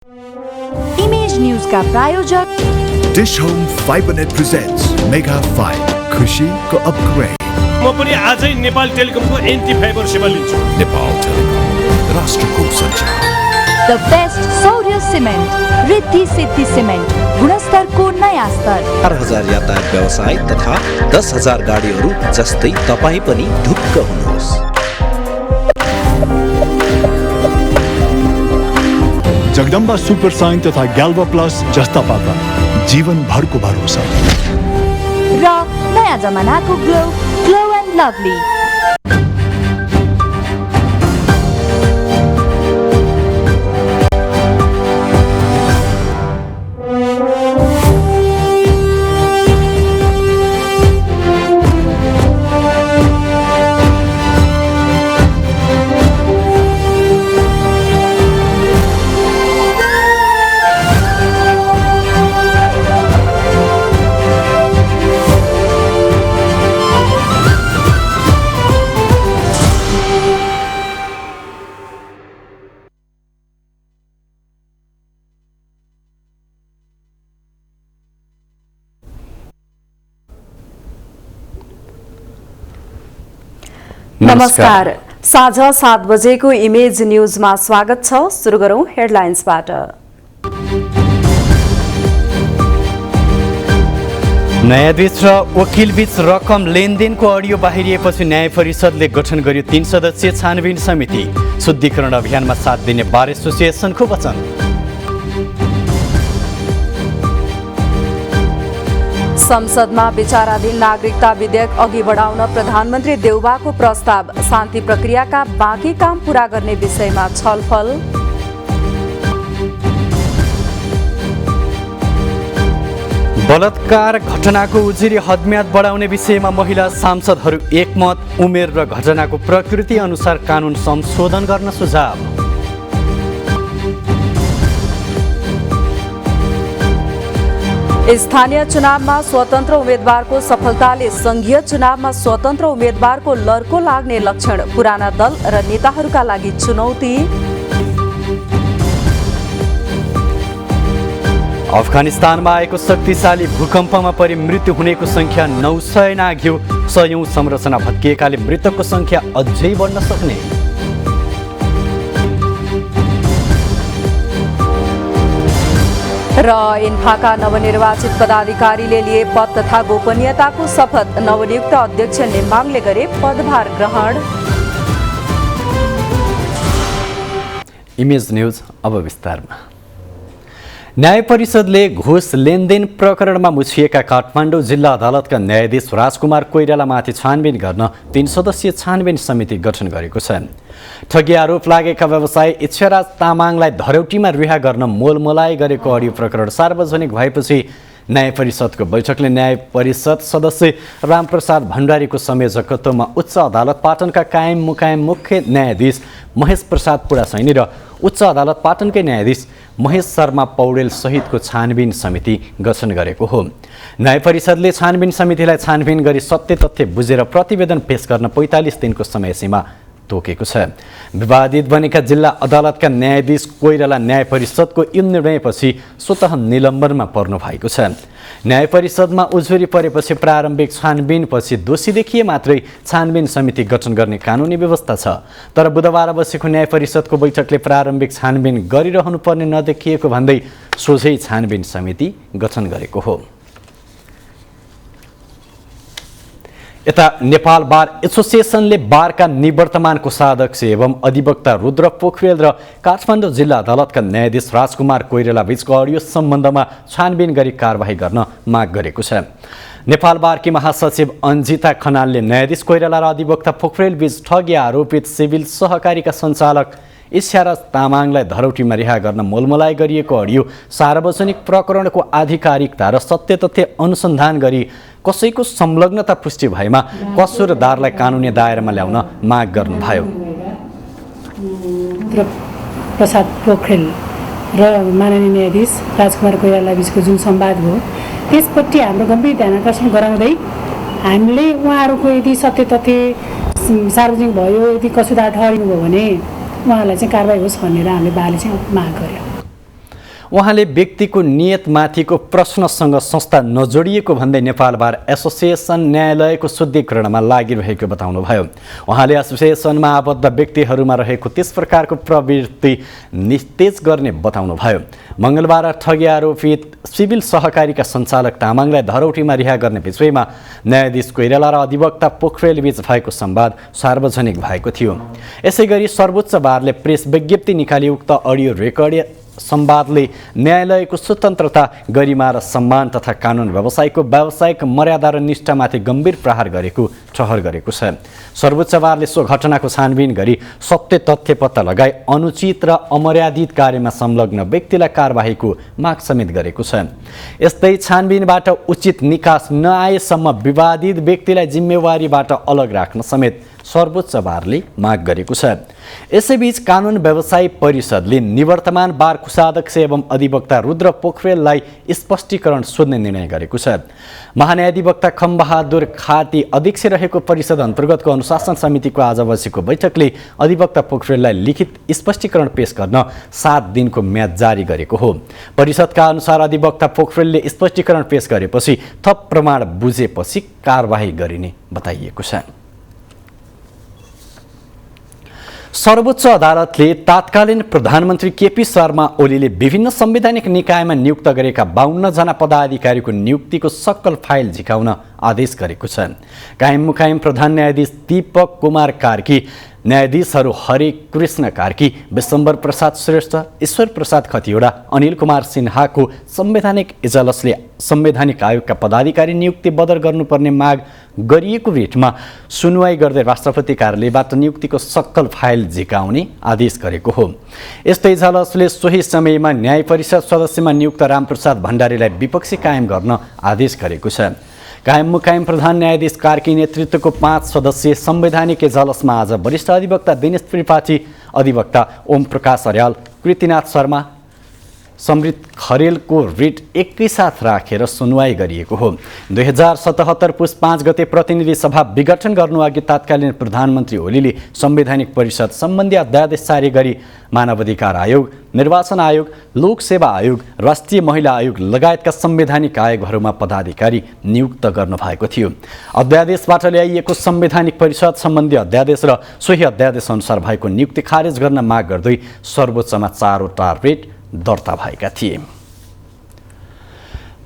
Image news का प्रायोजक dish home Fibernet presents mega 5 खुशी को अपग्रेड। म पनि आजै नेपाल टेलिकमको एन्टी फाइबर सेवा लिन्छु। नेपाल टेलिकम राष्ट्रको सञ्चार। द बेस्ट सौर्य सिमेन्ट, रिद्धि सिद्धि सिमेन्ट, गुणस्तरको नयाँ स्तर। 4,000 यातायात व्यवसाय तथा 10,000 गाडीहरू जस्तै तपाईँ पनि ढुक्क हुनुहोस्। जगदम्बा सुपर साइन तथा ग्याल्वा प्लस जस्ता पाता जीवन भरको भरोसा र नयाँ जमानाको ग्लो एन्ड लभली। नमस्कार, साँझ 7 बजेको इमेज न्यूजमा स्वागत छ। सुरु गरौं हेडलाइन्सबाट। न्यायाधीश र वकिलबीच रकम लेनदेनको अडियो बाहिरिएपछि न्याय परिषदले गठन गर्यो 3 सदस्यीय छानबिन समिति। शुद्धिकरण अभियानमा साथ दिने बार एसोसिएसनको वचन। संसदमा विचाराधीन नागरिकता विधेयक अघि बढाउन प्रधानमन्त्री देउबाको प्रस्ताव। शान्ति प्रक्रियाका बाँकी काम पूरा गर्ने विषयमा छलफल। बलात्कार घटनाको उजुरी हदम्याद बढाउने विषयमा महिला सांसदहरू एकमत। उमेर र घटनाको प्रकृति अनुसार कानुन संशोधन गर्न सुझाव। स्थानीय चुनावमा स्वतन्त्र उम्मेद्वारको सफलताले संघीय चुनावमा स्वतन्त्र उम्मेद्वारको लर्को लाग्ने लक्षण। पुराना दल र नेताहरूका लागि चुनौती। अफगानिस्तानमा आएको शक्तिशाली भूकम्पमा परि मृत्यु हुनेको संख्या 900 नाघ्यो। सयौं संरचना भत्किएकाले मृतकको संख्या अझै बढ्न सक्ने। र इन्फाका नवनिर्वाचित पदाधिकारीले लिए पद तथा गोपनीयताको शपथ। नवनियुक्त अध्यक्ष नेमाङले गरे पदभार ग्रहण। इमेज न्यूज अब विस्तारमा। न्याय परिषदले घुस लेनदेन प्रकरणमा मुछिएका काठमाडौँ जिल्ला अदालतका न्यायाधीश राजकुमार कोइरालामाथि छानबिन गर्न 3 सदस्यीय छानबिन समिति गठन गरेको छ। ठगी आरोप लागेका व्यवसायी इच्छराज तामाङलाई धरौटीमा रिहा गर्न मोलमोलाई गरेको अडियो प्रकरण सार्वजनिक भएपछि न्याय परिषदको बैठकले न्याय परिषद सदस्य रामप्रसाद भण्डारीको संयोजकत्वमा उच्च अदालत पाटनका कायम मुकायम मुख्य न्यायाधीश महेश प्रसाद पुडासैनी र उच्च अदालत पाटनकै न्यायाधीश महेश शर्मा पौडेल सहितको छानबिन समिति गठन गरेको हो। न्याय परिषदले छानबिन समितिलाई छानबिन गरी सत्य तथ्य बुझेर प्रतिवेदन पेश गर्न 45 दिनको समय सीमा तोकेको छ। विवादित बनेका जिल्ला अदालतका न्यायाधीश कोइराला न्याय परिषदको यो निर्णयपछि स्वतः निलम्बनमा पर्नु भएको छ। न्याय परिषदमा उजुरी परेपछि प्रारम्भिक छानबिनपछि दोषी देखिए मात्रै छानबिन समिति गठन गर्ने कानुनी व्यवस्था छ। तर बुधबार बसेको न्याय परिषदको बैठकले प्रारम्भिक छानबिन गरिरहनु पर्ने नदेखिएको भन्दै सोझै छानबिन समिति गठन गरेको हो। यता नेपाल बार एसोसिएसनले बारका निवर्तमान कोषाध्यक्ष एवं अधिवक्ता रुद्र पोखरेल र काठमाडौँ जिल्ला अदालतका न्यायाधीश राजकुमार कोइराला बीचको अडियो सम्बन्धमा छानबिन गरी कारबाही गर्न माग गरेको छ। नेपाल बारकी महासचिव अन्जिता खनालले न्यायाधीश कोइराला र अधिवक्ता पोखरेल बीच ठगी आरोपित सिभिल सहकारीका सञ्चालक इच्छराज तामाङलाई धरौटीमा रिहा गर्न मोलमोलाई गरिएको अडियो सार्वजनिक प्रकरणको आधिकारिकता र सत्य तथ्य अनुसन्धान गरी कसैको संलग्नता पुष्टि भएमा कसुरदारलाई कानुनी दायरामा ल्याउन माग गर्नुभयो। प्रसाद पोखरेल र माननीय न्यायाधीश राजकुमार कोइराला बीचको जुन संवाद भयो त्यसपट्टि हाम्रो गम्भीर ध्यान आकर्षण गराउँदै हामीले उहाँहरूको यदि सत्य तथ्य सार्वजनिक भयो, यदि कसुरदार ठहरिनु भयो भने उहाँलाई चाहिँ कारबाही होस् भनेर हामीले बाले चाहिँ माग गर्यो। उहाँले व्यक्तिको नियतमाथिको प्रश्नसँग संस्था नजोडिएको भन्दै नेपाल बार एसोसिएसन न्यायालयको शुद्धिकरणमा लागिरहेको बताउनुभयो। उहाँले एसोसिएसनमा आबद्ध व्यक्तिहरूमा रहेको त्यस प्रकारको प्रवृत्ति निस्तेज गर्ने बताउनुभयो। मङ्गलबार ठगी आरोपित सिभिल सहकारीका सञ्चालक तामाङलाई धरौटीमा रिहा गर्ने विषयमा न्यायाधीश कोइराला र अधिवक्ता पोखरेल बीच भएको संवाद सार्वजनिक भएको थियो। यसैगरी सर्वोच्च बारले प्रेस विज्ञप्ति निकाली उक्त अडियो रेकर्ड संवादले न्यायालयको स्वतन्त्रता, गरिमा र सम्मान तथा कानुन व्यवसायको व्यावसायिक मर्यादा र निष्ठामाथि गम्भीर प्रहार गरेको ठहर गरेको छ। सर्वोच्च बारले सो घटनाको छानबिन गरी सत्य तथ्य पत्ता लगाई अनुचित र अमर्यादित कार्यमा संलग्न व्यक्तिलाई कारबाहीको माग समेत गरेको छ। यस्तै छानबिनबाट उचित निकास नआएसम्म विवादित व्यक्तिलाई जिम्मेवारीबाट अलग राख्न समेत सर्वोच्च बारले माग गरेको छ। यसैबीच कानुन व्यवसायी परिषदले निवर्तमान बार कोषाध्यक्ष एवं अधिवक्ता रुद्र पोखरेललाई स्पष्टीकरण सोध्ने निर्णय गरेको छ। महान्यायाधिवक्ता खम्बहादुर खाती अध्यक्ष रहेको परिषद अन्तर्गतको अनुशासन समितिको आज बसेको बैठकले अधिवक्ता पोखरेललाई लिखित स्पष्टीकरण पेश गर्न 7 दिनको म्याद जारी गरेको हो। परिषदका अनुसार अधिवक्ता पोखरेलले स्पष्टीकरण पेश गरेपछि थप प्रमाण बुझेपछि कारबाही गरिने बताइएको छ। सर्वोच्च अदालतले तत्कालीन प्रधानमन्त्री केपी शर्मा ओलीले विभिन्न संवैधानिक निकायमा नियुक्त गरेका 52 जना पदाधिकारीको नियुक्तिको सक्कल फाइल झिकाउन आदेश गरेको छ। कायम मुकायम प्रधान न्यायाधीश दीपक कुमार कार्की, न्यायाधीशहरू हरे कृष्ण कार्की, विश्वम्बर प्रसाद श्रेष्ठ, ईश्वर प्रसाद खतिवडा, अनिल कुमार सिन्हाको संवैधानिक इजलासले संवैधानिक आयोगका पदाधिकारी नियुक्ति बदर गर्नुपर्ने माग गरिएको रिटमा सुनवाई गर्दै राष्ट्रपति कार्यालयबाट नियुक्तिको सक्कल फाइल झिकाउने आदेश गरेको हो। यस्तै इजलासले सोही समयमा न्याय परिषद सदस्यमा नियुक्त रामप्रसाद भण्डारीलाई विपक्षी कायम गर्न आदेश गरेको छ। कायम मुकायम प्रधान न्यायाधीश कार्की नेतृत्वको 5 सदस्यीय संवैधानिक इजलासमा आज वरिष्ठ अधिवक्ता दिनेश त्रिपाठी, अधिवक्ता ओम प्रकाश अर्याल, कृतिनाथ शर्मा, समृत खरेलको रिट एकैसाथ राखेर सुनवाई गरिएको हो। 2077 पुस 5 गते प्रतिनिधि सभा विघटन गर्नुअघि तत्कालीन प्रधानमन्त्री ओलीले संवैधानिक परिषद सम्बन्धी अध्यादेश जारी गरी मानवाधिकार आयोग, निर्वाचन आयोग, लोकसेवा आयोग, राष्ट्रिय महिला आयोग लगायतका संवैधानिक आयोगहरूमा पदाधिकारी नियुक्त गर्नुभएको थियो। अध्यादेशबाट ल्याइएको संवैधानिक परिषद सम्बन्धी अध्यादेश र सोही अध्यादेश अनुसार भएको नियुक्ति खारेज गर्न माग गर्दै सर्वोच्चमा 4 वटा रिट दर्ता भएका थिए।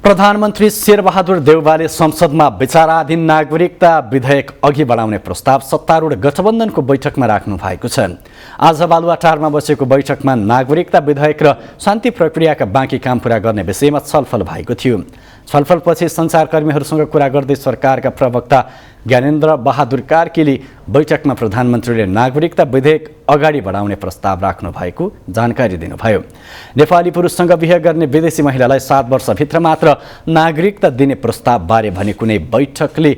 प्रधानमन्त्री शेरबहादुर देउवाले संसदमा विचाराधीन नागरिकता विधेयक अघि बढाउने प्रस्ताव सत्तारूढ गठबन्धनको बैठकमा राख्नु भएको छ। आज बालुवाटारमा बसेको बैठकमा नागरिकता विधेयक र शान्ति प्रक्रियाका बाँकी काम पूरा गर्ने विषयमा छलफल भएको थियो। छलफलपछि सञ्चारकर्मीहरूसँग कुरा गर्दै सरकारका प्रवक्ता ज्ञानेन्द्र बहादुर कार्कीले बैठकमा प्रधानमन्त्रीले नागरिकता विधेयक अगाडि बढाउने प्रस्ताव राख्नु भएको जानकारी दिनुभयो। नेपाली पुरुषसँग बिहे गर्ने विदेशी महिलालाई 7 वर्षभित्र मात्र नागरिकता दिने प्रस्तावबारे भने कुनै बैठकले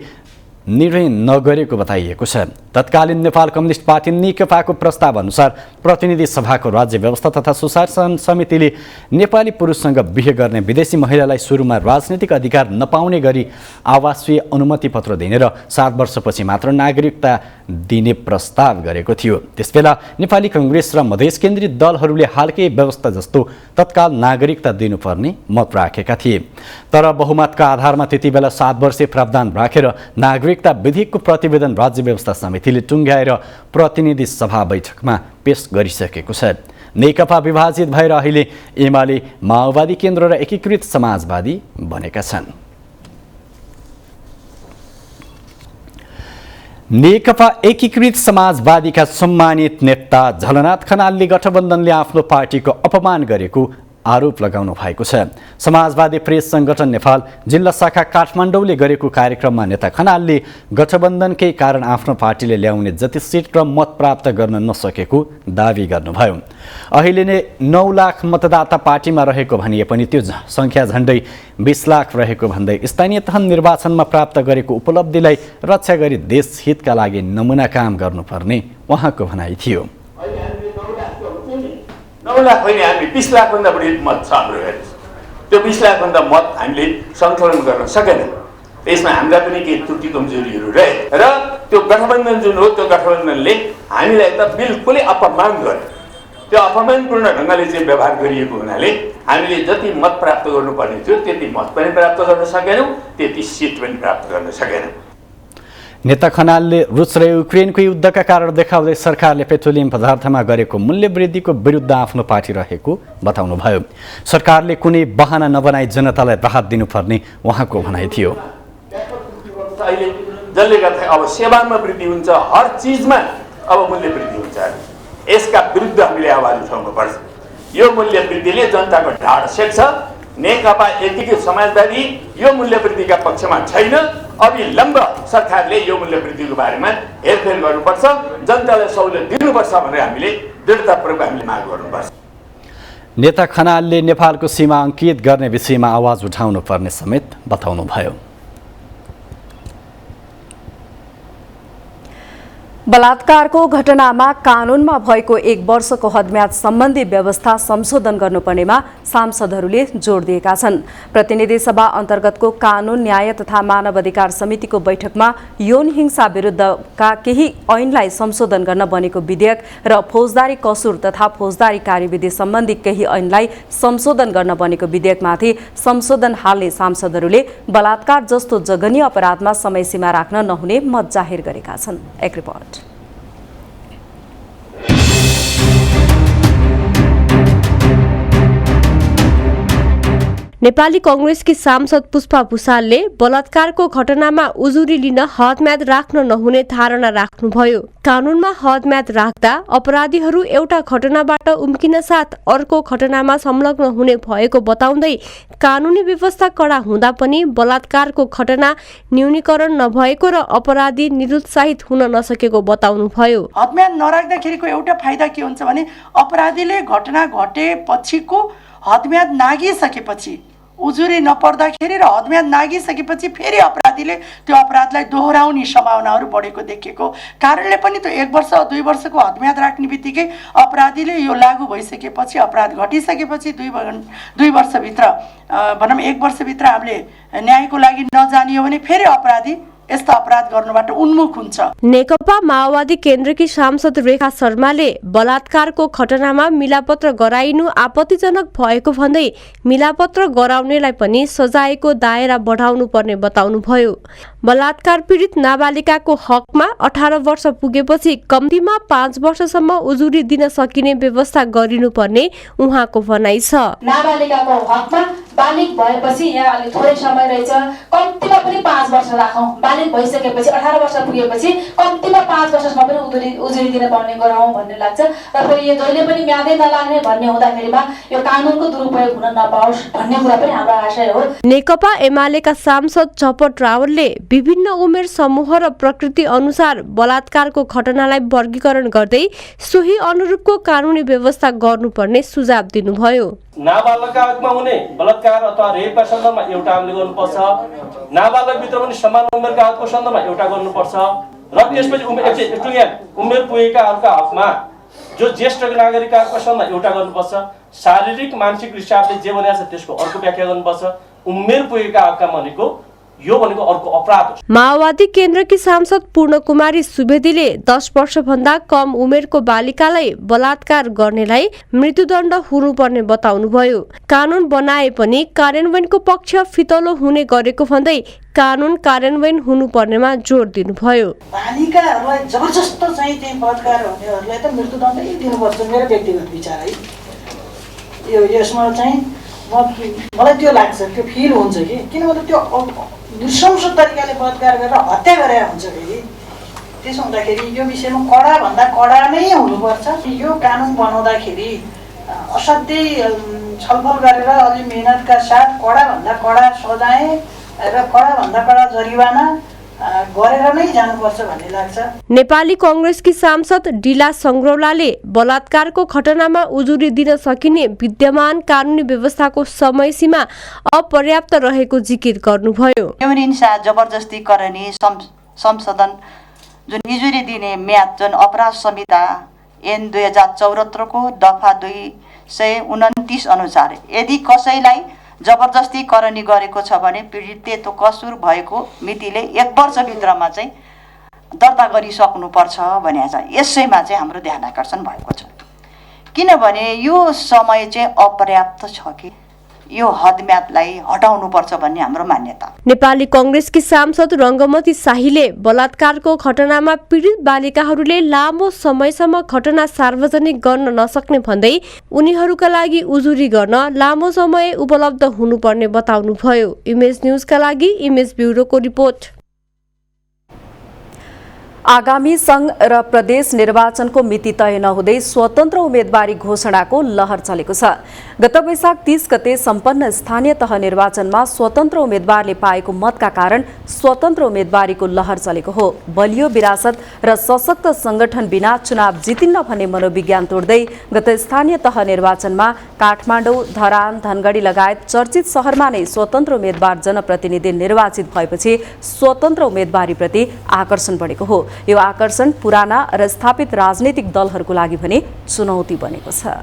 निर्णय नगरेको बताइएको छ। तत्कालीन नेपाल कम्युनिस्ट पार्टी नेकपाको प्रस्ताव अनुसार प्रतिनिधि सभाको राज्य व्यवस्था तथा सुशासन समितिले नेपाली पुरुषसँग बिहे गर्ने विदेशी महिलालाई सुरुमा राजनीतिक अधिकार नपाउने गरी आवासीय अनुमति पत्र दिने र 7 वर्षपछि मात्र नागरिकता दिने प्रस्ताव गरेको थियो। त्यसबेला नेपाली कांग्रेस र मधेस केन्द्रित दलहरूले हालकै व्यवस्था जस्तो तत्काल नागरिकता दिनुपर्ने मत राखेका थिए। तर बहुमतका आधारमा त्यतिबेला 7 वर्षीय प्रावधान राखेर नागरिकता विधेयकको प्रतिवेदन राज्य व्यवस्था समितिले टुङ्ग्याएर प्रतिनिधि सभा बैठकमा पेश गरिसकेको छ। नेकपा विभाजित भएर अहिले एमाले, माओवादी केन्द्र र एकीकृत समाजवादी बनेका छन्। नेकपा एकीकृत समाजवादीका सम्मानित नेता झलनाथ खनालले गठबन्धनले आफ्नो पार्टीको अपमान गरेको आरोप लगाउनु भएको छ। समाजवादी प्रेस संगठन नेपाल जिल्ला शाखा काठमाडौँले गरेको कार्यक्रममा नेता खनालले गठबन्धनकै कारण आफ्नो पार्टीले ल्याउने जति सिट र मत प्राप्त गर्न नसकेको दावी गर्नुभयो। अहिले नै 9 लाख मतदाता पार्टीमा रहेको भनिए पनि त्यो संख्या झन्डै 20 लाख रहेको भन्दै स्थानीय तह निर्वाचनमा प्राप्त गरेको उपलब्धिलाई रक्षा गरी देश हितका लागि नमुना काम गर्नुपर्ने उहाँको भनाइ थियो। 9 लाख होइन, हामी 20 लाखभन्दा बढी मत छ हाम्रो घरि। त्यो 20 लाखभन्दा मत हामीले सङ्कलन गर्न सकेन। त्यसमा हाम्रा पनि केही त्रुटि कमजोरीहरू रहे र त्यो गठबन्धन जुन हो त्यो गठबन्धनले हामीलाई त बिल्कुलै अपमान गर्यो। त्यो अपमानपूर्ण ढङ्गले चाहिँ व्यवहार गरिएको हुनाले हामीले जति मत प्राप्त गर्नुपर्ने थियो त्यति मत पनि प्राप्त गर्न सकेनौँ, त्यति सिट पनि प्राप्त गर्न सकेनौँ। नेता खनालले रुस र युक्रेनको युद्धका कारण देखाउँदै सरकारले पेट्रोलियम पदार्थमा गरेको मूल्य वृद्धिको विरुद्ध आफ्नो पार्टी रहेको बताउनुभयो। सरकारले कुनै बहाना नबनाई जनतालाई राहत दिनुपर्ने उहाँको भनाइ थियो। अहिले जसले गर्दा अब सेवामा वृद्धि हुन्छ, हर चिजमा अब मूल्य वृद्धि हुन्छ। यसका विरुद्ध हामीले आवाज उठाउनुपर्छ। यो मूल्य वृद्धिले जनताको ढाड सेक्छ। नेकपा एकीकृत समाजवादी यो मूल्य वृद्धिका पक्षमा छैन। अविलम्ब सरकारले यो मूल्य वृद्धिको बारेमा हेरफेर गर्नुपर्छ, जनतालाई सहुलियत दिनुपर्छ भनेर हामीले दृढतापूर्वक हामीले माग गर्नुपर्छ। नेता खनालले नेपालको सीमा अङ्कित गर्ने विषयमा आवाज उठाउनु पर्ने समेत बताउनुभयो। बलात्कारको घटनामा कानुनमा भएको 1 वर्षको हदम्याद सम्बन्धी व्यवस्था संशोधन गर्नुपर्नेमा सांसदहरूले जोड दिएका छन्। प्रतिनिधि सभा अन्तर्गतको कानुन, न्याय तथा मानव अधिकार समितिको बैठकमा यौन हिंसा विरुद्धका केही ऐनलाई संशोधन गर्न बनेको विधेयक र फौजदारी कसुर तथा फौजदारी कार्यविधि सम्बन्धी केही ऐनलाई संशोधन गर्न बनेको विधेयकमाथि संशोधन हाल्ने सांसदहरूले बलात्कार जस्तो जघन्य अपराधमा समय सीमा राख्न नहुने मत जाहेर गरेका छन्। एक रिपोर्ट। नेपाली कांग्रेसकी सांसद पुष्पा भुसालले बलात्कारको घटनामा उजुरी लिन हदम्याद राख्न नहुने धारणा राख्नुभयो। कानूनमा हदम्याद राख्दा अपराधीहरू एउटा घटनाबाट उम्किन साथ अर्को घटनामा संलग्न हुने भएको बताउँदै कानूनी व्यवस्था कडा हुँदा पनि बलात्कारको घटना न्यूनीकरण नभएको र अपराधी निरुत्साहित हुन नसकेको बताउनुभयो। हदम्याद नराख्दाखेरिको एउटा फाइदा के हुन्छ भने अपराधीले घटना घटेपछिको हदम्याद नागिसकेपछि उजुरी नपर्दाखेरि र हदम्याद नागिसकेपछि फेरि अपराधीले त्यो अपराधलाई दोहोऱ्याउने सम्भावनाहरू बढेको देखिएको कारणले पनि त्यो 1 वर्ष 2 वर्षको हदम्याद राख्ने बित्तिकै अपराधीले यो लागू भइसकेपछि अपराध घटिसकेपछि 2 वर्षभित्र भनौँ 1 वर्षभित्र हामीले न्यायको लागि नजानियो भने फेरि अपराधी यस्ता अपराध गर्नबाट उन्मुख हुन्छ। नेकपा माओवादी केन्द्रकी सांसद रेखा शर्माले बलात्कारको घटनामा मिलापत्र गराइनु आपत्तिजनक भएको भन्दै मिलापत्र गराउनेलाई पनि सजायको दायरा बढाउनु पर्ने बताउनुभयो। बलात्कार पीडित नाबालिकाको हकमा 18 वर्ष पुगेपछि कम्तीमा 5 वर्षसम्म उजुरी दिन सकिने व्यवस्था गरिनुपर्ने उहाँको भनाइ छ। नाबालिकाको हकमा बालिग भएपछि यहाँ अलि थोरै समय रहेछ, कम्तीमा पनि 5 वर्ष राखौँ। बालिग भइसकेपछि 18 वर्ष पुगेपछि कम्तीमा 5 वर्षसम्म पनि उजुरी दिन पाउने गराउँ भन्ने लाग्छ र फेरि यो जहिले पनि म्यादै नलाग्ने भन्ने हुँदाखेरिमा यो कानुनको दुरुपयोग हुन नपाओस् भन्ने कुरा पनि हाम्रो आशय हो। नेकपा एमालेका सांसद झपट रावलले विभिन्न उमेर समूह र प्रकृति अनुसार बलात्कारको घटनालाई वर्गीकरण गर्दै सोही अनुरूपको कानुनी व्यवस्था गर्नुपर्ने सुझाव दिनुभयो। नाबालकमा हुने बलात्कार अथवा रेपका सन्दर्भमा एउटा हामीले गर्नुपर्छ, नाबालकभित्र पनि समान उमेरका हकको सन्दर्भमा एउटा गर्नुपर्छ र त्यसपछि उमेर पुगेकाहरूका हकमा जो ज्येष्ठ नागरिकहरूको सन्दर्भमा एउटा गर्नुपर्छ। शारीरिक मानसिक हिसाबले जे भनेको छ त्यसको अर्को व्याख्या गर्नुपर्छ। उमेर पुगेका हकका भनेको यो भनेको अर्को अपराध हो। माओवादी केन्द्रकी सांसद पूर्णकुमारी सुवेदीले 10 वर्षभन्दा कम उमेरको बालिकालाई बलात्कार गर्नेलाई मृत्युदण्ड हुनुपर्ने बताउनुभयो। कानून बनाए पनि कार्यान्वयनको पक्ष फितलो हुने गरेको भन्दै कानून कार्यान्वयन हुनुपर्नेमा जोड दिनुभयो। बालिकाहरूलाई जबरजस्त चाहिँ बलात्कार हुनेहरूलाई त मृत्युदण्डै दिनुपर्छ मेरो व्यक्तिगत विचार है। यो यसमा चाहिँ मलाई त्यो लाग्छ, त्यो फिल हुन्छ कि किनभने त्यो नृशंस तरिकाले बलात्कार गरेर हत्या गरे हुन्छ फेरि। त्यसो हुँदाखेरि यो विषयमा कडाभन्दा कडा नै हुनुपर्छ। यो कानुन बनाउँदाखेरि असाध्यै छलफल गरेर अलि मेहनतका साथ कडाभन्दा कडा सजाय र कडाभन्दा कडा जरिवाना गरेर नै जानुपर्छ भन्ने लाग्छ। नेपाली कांग्रेसकी सांसद डिला संग्रौलाले बलात्कारको घटनामा उजुरी दिन सकिने विद्यमान कानुनी व्यवस्थाको समय सीमा अपर्याप्त रहेको जिकिर गर्नुभयो। यौन हिंसा जबरजस्ती करने संशोधन जुन उजुरी दिने म्याद जुन अपराध संहिता ऐन 2074 को दफा 229 अनुसार यदि कसैलाई जबरजस्ती करनी गरेको छ भने पीडितले कसूर भएको मितिले 1 वर्षभित्रमा चाहिँ दर्ता गरिसक्नुपर्छ भनेको छ। यसैमा चाहिँ हाम्रो ध्यान आकर्षण भएको छ। किनभने यो समय चाहिँ अपर्याप्त छ कि यो हदम्यादलाई हटाउनुपर्छ भन्ने हाम्रो मान्यता। नेपाली कांग्रेसकी सांसद रंगमती शाहीले बलात्कारको घटनामा पीडित बालिकाहरूले लामो समयसम्म घटना सार्वजनिक गर्न नसक्ने भन्दै उनीहरूका लागि उजुरी गर्न लामो समय उपलब्ध हुनुपर्ने बताउनुभयो। इमेज न्यूजका लागि इमेज ब्युरोको रिपोर्ट। आगामी संघ र प्रदेश निर्वाचनको मिति तय नहुँदै स्वतन्त्र उम्मेदवारी घोषणाको लहर चलेको छ। गत वैशाख 30 गते सम्पन्न स्थानीय तह निर्वाचनमा स्वतन्त्र उम्मेदवारले पाएको मतका कारण स्वतन्त्र उम्मेदवारीको लहर चलेको हो। बलियो विरासत र सशक्त संगठन बिना चुनाव जितिन्न भन्ने मनोविज्ञान तोड्दै गत स्थानीय तह निर्वाचनमा काठमाडौँ, धरान, धनगढी लगायत चर्चित शहरमा नै स्वतन्त्र उम्मेदवार जनप्रतिनिधि निर्वाचित भएपछि स्वतन्त्र उम्मेदवारीप्रति आकर्षण बढेको हो। यो आकर्षण पुराना र स्थापित राजनीतिक दलहरूको लागि भने चुनौती बनेको छ।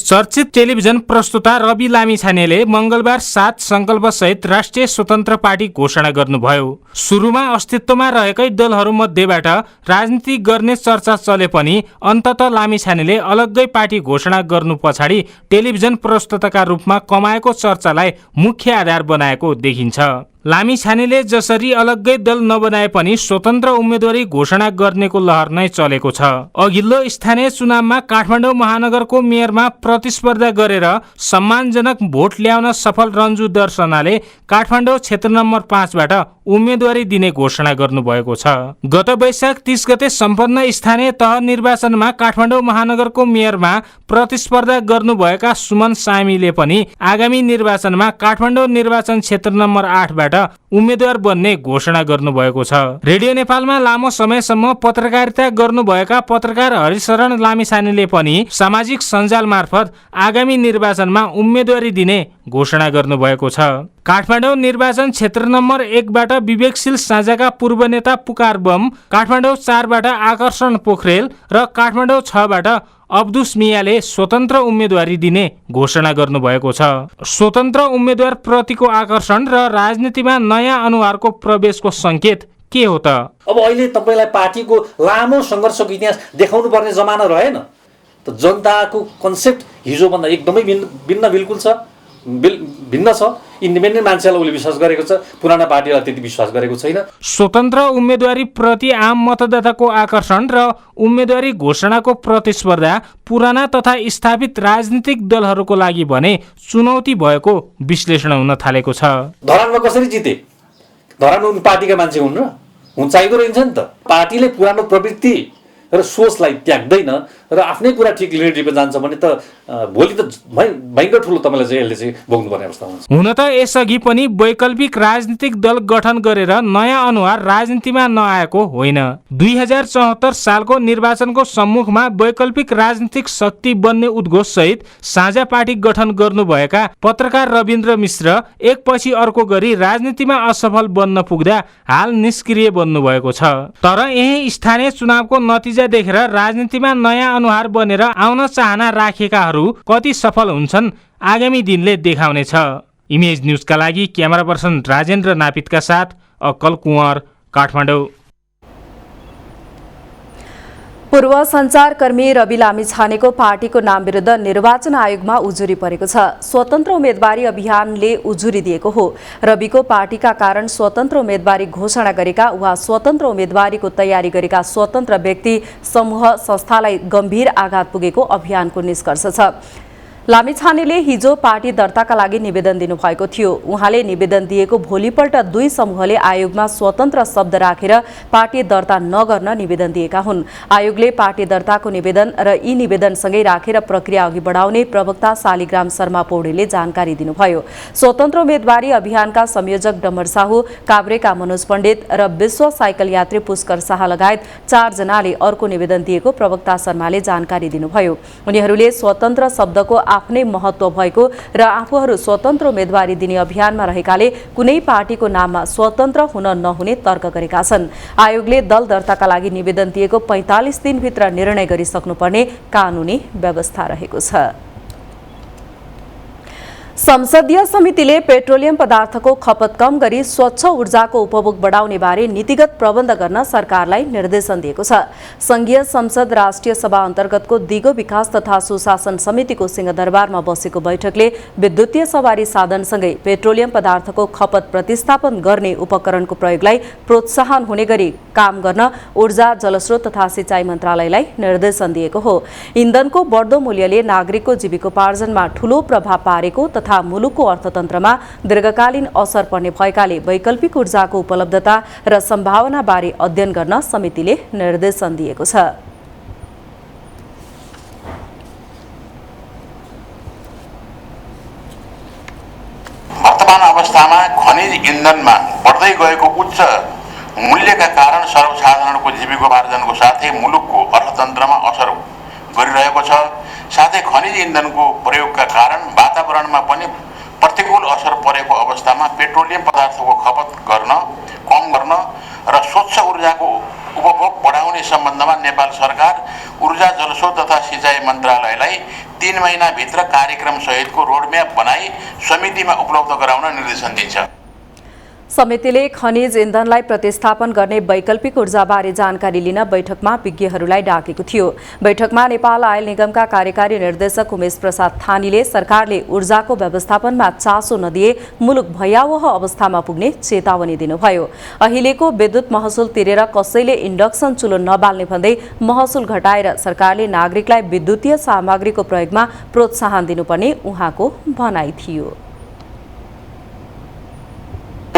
चर्चित टेलिभिजन प्रस्तुता रवि लामिछानेले मंगलबार 7 संकल्पसहित राष्ट्रिय स्वतन्त्र पार्टी घोषणा गर्नुभयो। सुरुमा अस्तित्वमा रहेकै दलहरूमध्येबाट राजनीति गर्ने चर्चा चले पनि अन्ततः लामिछानेले अलग्गै पार्टी घोषणा गर्नु पछाडि टेलिभिजन प्रस्तुताका रूपमा कमाएको चर्चालाई मुख्य आधार बनाएको देखिन्छ। लामिछानेले जसरी अलग्गै दल नबनाए पनि स्वतन्त्र उम्मेदवारी घोषणा गर्नेको लहर नै चलेको छ। अघिल्लो स्थानीय चुनावमा काठमाडौँ महानगरको मेयरमा प्रतिस्पर्धा गरेर सम्मानजनक भोट ल्याउन सफल रन्जु दर्शनाले काठमाडौँ क्षेत्र नम्बर 5 बाट उम्मेदवारी दिने घोषणा गर्नुभएको छ। गत वैशाख 30 गते सम्पन्न स्थानीय तह निर्वाचनमा काठमाडौँ महानगरको मेयरमा प्रतिस्पर्धा गर्नुभएका सुमन सामीले पनि आगामी निर्वाचनमा काठमाडौँ निर्वाचन क्षेत्र नम्बर 8 बाट उम्मेदवार बन्ने घोषणा गर्नुभएको छ। रेडियो नेपालमा लामो समयसम्म पत्रकारिता गर्नुभएका पत्रकार हरिशरण लामिछानेले पनि सामाजिक सञ्जाल मार्फत आगामी निर्वाचनमा उम्मेदवारी दिने घोषणा गर्नुभएको छ। काठमाडौँ निर्वाचन क्षेत्र नम्बर 1 बाट विवेकशील साझाका पूर्व नेता पुकार बम, काठमाडौँ 4 बाट आकर्षण पोखरेल र काठमाडौँ 6 बाट अब्दुस मियाले स्वतन्त्र उम्मेदवारी दिने घोषणा गर्नुभएको छ। स्वतन्त्र उम्मेदवार प्रतिको आकर्षण र राजनीतिमा नयाँ अनुहारको प्रवेशको संकेत के हो त? अब अहिले तपाईलाई पार्टीको लामो संघर्षको इतिहास देखाउनु पर्ने जमाना रहेन त। जनताको कन्सेप्ट हिजोभन्दा एकदमै भिन्न बिल्कुल छ, भिन्न छ। इन्डिपेन्डेन्ट मान्छेलाई उसले विश्वास गरेको छ, पुराना पार्टीलाई त्यति विश्वास गरेको छैन। स्वतन्त्र उम्मेदवारी प्रति आम मतदाताको आकर्षण र उम्मेदवारी घोषणाको प्रतिस्पर्धा पुराना तथा स्थापित राजनीतिक दलहरूको लागि भने चुनौती भएको विश्लेषण हुन थालेको छ। धरानमा कसरी जिते? धरान उन पार्टीका मान्छे हुन् र हुन चाहिँदो रहेछ नि त। पार्टीले पुरानो प्रवृत्ति र सोचलाई त्याग्दैन र आफ्नै कुरा ठिक लिडरसिपमा जान्छ भने त भोलि त भयङ्कर ठुलो तपाईँलाई चाहिँ यसले चाहिँ भोग्नुपर्ने अवस्था हुन्छ। हुन त यसअघि पनि वैकल्पिक राजनीतिक दल गठन गरेर नयाँ अनुहार राजनीतिमा नआएको होइन। 2074 सालको निर्वाचनको सम्मुखमा वैकल्पिक राजनीतिक शक्ति बन्ने उद्घोष सहित साझा पार्टी गठन गर्नुभएका पत्रकार रविन्द्र मिश्र एकपछि अर्को गरी राजनीतिमा असफल बन्न पुग्दा हाल निष्क्रिय बन्नुभएको छ। तर यही स्थानीय चुनावको नतिजा देखेर राजनीतिमा नयाँ अनुहार बनेर आउन चाहना राखेकाहरू कति सफल हुन्छन् आगामी दिनले देखाउनेछ। इमेज न्यूजका लागि क्यामेरा पर्सन राजेन्द्र नापितका साथ अक्कल कुँवर, काठमाडौँ। पूर्व सञ्चारकर्मी रवि लामिछानेको पार्टीको नाम विरुद्ध निर्वाचन आयोगमा उजुरी परेको छ। स्वतन्त्र उम्मेदवारी अभियानले उजुरी दिएको हो। रविको पार्टीका कारण स्वतन्त्र उम्मेदवारी घोषणा गरेका वा स्वतन्त्र उम्मेदवारीको तयारी गरेका स्वतन्त्र व्यक्ति, समूह, संस्थालाई गम्भीर आघात पुगेको अभियानको निष्कर्ष छ। लामिछानेले हिजो पार्टी दर्ताका लागि निवेदन दिनुभएको थियो। उहाँले निवेदन दिएको भोलिपल्ट दुई समूहले आयोगमा स्वतन्त्र शब्द राखेर पार्टी दर्ता नगर्न निवेदन दिएका हुन्। आयोगले पार्टी दर्ताको निवेदन र यी निवेदनसँगै राखेर प्रक्रिया अघि बढाउने प्रवक्ता शालिग्राम शर्मा पौडेलले जानकारी दिनुभयो। स्वतन्त्र उम्मेदवारी अभियानका संयोजक डम्बर साहु, काभ्रेका मनोज पण्डित र विश्व साइकल यात्री पुष्कर शाह लगायत 4 जनाले अर्को निवेदन दिएको प्रवक्ता शर्माले जानकारी दिनुभयो। उनीहरूले स्वतन्त्र शब्दको आफ्नै महत्व भएको र आफूहरू स्वतन्त्र उम्मेदवारी दिने अभियानमा रहेकाले कुनै पार्टीको नाममा स्वतन्त्र हुन नहुने तर्क गरेका छन्। आयोगले दल दर्ताका लागि निवेदन दिएको 45 दिनभित्र निर्णय गरिसक्नुपर्ने कानुनी व्यवस्था रहेको छ। संसदीय समितिले पेट्रोलियम पदार्थको खपत कम गरी स्वच्छ ऊर्जाको उपभोग बढाउने बारे नीतिगत प्रबन्ध गर्न सरकारलाई निर्देशन दिएको छ। संघीय संसद राष्ट्रिय सभा अन्तर्गतको दिगो विकास तथा सुशासन समितिको सिंहदरबारमा बसेको बैठकले विद्युतीय सवारी साधनसँगै पेट्रोलियम पदार्थको खपत प्रतिस्थापन गर्ने उपकरणको प्रयोगलाई प्रोत्साहन हुने गरी काम गर्न ऊर्जा, जलस्रोत तथा सिँचाइ मन्त्रालयलाई निर्देशन दिएको हो। इन्धनको बढ्दो मूल्यले नागरिकको जीविकोपार्जनमा ठूलो प्रभाव पारेको तथा मुलुकको अर्थतन्त्रमा दीर्घकालीन असर पर्ने भएकाले वैकल्पिक ऊर्जाको उपलब्धता र सम्भावना बारे अध्ययन गर्न समितिले निर्देशन दिएको छ। वर्तमान अवस्थामा खनिज इन्धनमा बढ्दै गएको उच्च मूल्यका कारण सर्वसाधारणको जीविकोपार्जनको साथै मुलुकको अर्थतन्त्रमा असर गरिरहेको छ। साथै खनिज इन्धनको प्रयोगका कारण वातावरणमा पनि प्रतिकूल असर परेको अवस्थामा पेट्रोलियम पदार्थको खपत कम गर्न र स्वच्छ ऊर्जाको उपभोग बढाउने सम्बन्धमा नेपाल सरकार ऊर्जा, जलस्रोत तथा सिँचाइ मन्त्रालयलाई 3 महिनाभित्र कार्यक्रम सहितको रोडम्याप बनाई समितिमा उपलब्ध गराउन निर्देशन दिन्छ। समितिले खनिज इन्धनलाई प्रतिस्थापन गर्ने वैकल्पिक ऊर्जाबारे जानकारी लिन बैठकमा विज्ञहरूलाई डाकेको थियो। बैठकमा नेपाल आयल निगमका कार्यकारी निर्देशक उमेश प्रसाद थानीले सरकारले ऊर्जाको व्यवस्थापनमा चासो नदिए मुलुक भयावह अवस्थामा पुग्ने चेतावनी दिनुभयो। अहिलेको विद्युत महसुल तिरेर कसैले इन्डक्सन चुलो नबाल्ने भन्दै महसुल घटाएर सरकारले नागरिकलाई विद्युतीय सामग्रीको प्रयोगमा प्रोत्साहन दिनुपर्ने उहाँको भनाइ थियो।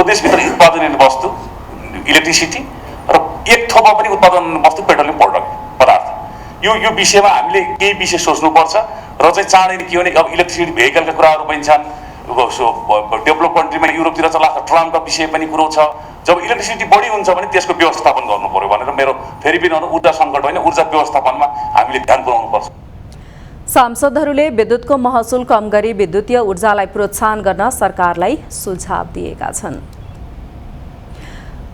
देशभित्र उत्पादन हुने वस्तु इलेक्ट्रिसिटी र एक थोपा पनि उत्पादन वस्तु पेट्रोलियम पदार्थ यो विषयमा हामीले केही विषय सोच्नुपर्छ र चाहिँ चाँडै के भने अब इलेक्ट्रिसिटी भेहिकलका कुराहरू पनि छन्। डेभलप कन्ट्रीमा युरोपतिर चलाएको ट्रामका विषय पनि कुरो छ। जब इलेक्ट्रिसिटी बढी हुन्छ भने त्यसको व्यवस्थापन गर्नु पर्यो भनेर मेरो फेरि पनि ऊर्जा सङ्कट होइन, ऊर्जा व्यवस्थापनमा हामीले ध्यान पुर्याउनुपर्छ। सांसदहरूले विद्युतको महसुल कम गरी विद्युतीय ऊर्जालाई प्रोत्साहन गर्न सरकारलाई सुझाव दिएका छन्।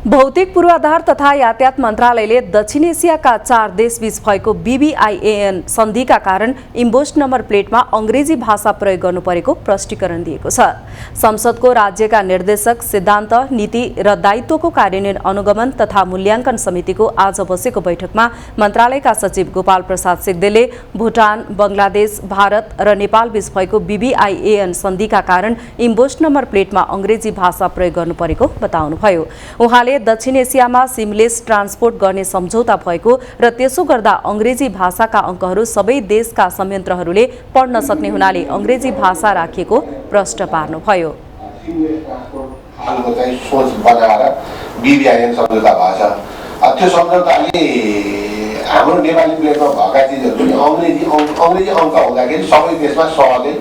भौतिक पूर्वाधार तथा यातायात मन्त्रालयले दक्षिण एसियाका 4 देशबीच भएको BBIAN सन्धिका कारण इम्बोस्ड नम्बर प्लेटमा अंग्रेजी भाषा प्रयोग गर्नु परेको प्रष्टीकरण दिएको छ। संसदको राज्यका निर्देशक सिद्धान्त, नीति र दायित्वको कार्यान्वयन अनुगमन तथा मूल्याङ्कन समितिको आज बसेको बैठकमा मन्त्रालयका सचिव गोपाल प्रसाद सिग्देलले भुटान, बंगलादेश, भारत र नेपाल बीच भएको BBIAN सन्धिका कारण इम्बोस्ड नम्बर प्लेटमा अंग्रेजी भाषा प्रयोग गर्नु परेको बताउनुभयो। उहाँले दक्षिण एसियामा सिमलेस ट्रान्सपोर्ट गर्ने सम्झौता भएको र त्यसो गर्दा अंग्रेजी भाषाका अङ्कहरू सबै देशका संयन्त्रहरूले पढ्न सक्ने हुनाले अंग्रेजी भाषा राखिएको प्रश्न पार्नुभयो। सोच बनाएर BBIAN सम्झौता भएछ। त्यो सम्झौताले हाम्रो नेपाली प्लेटमा भएका चिजहरू पनि अंग्रेजी अङ्क हुँदाखेरि सबै देशमा सहजै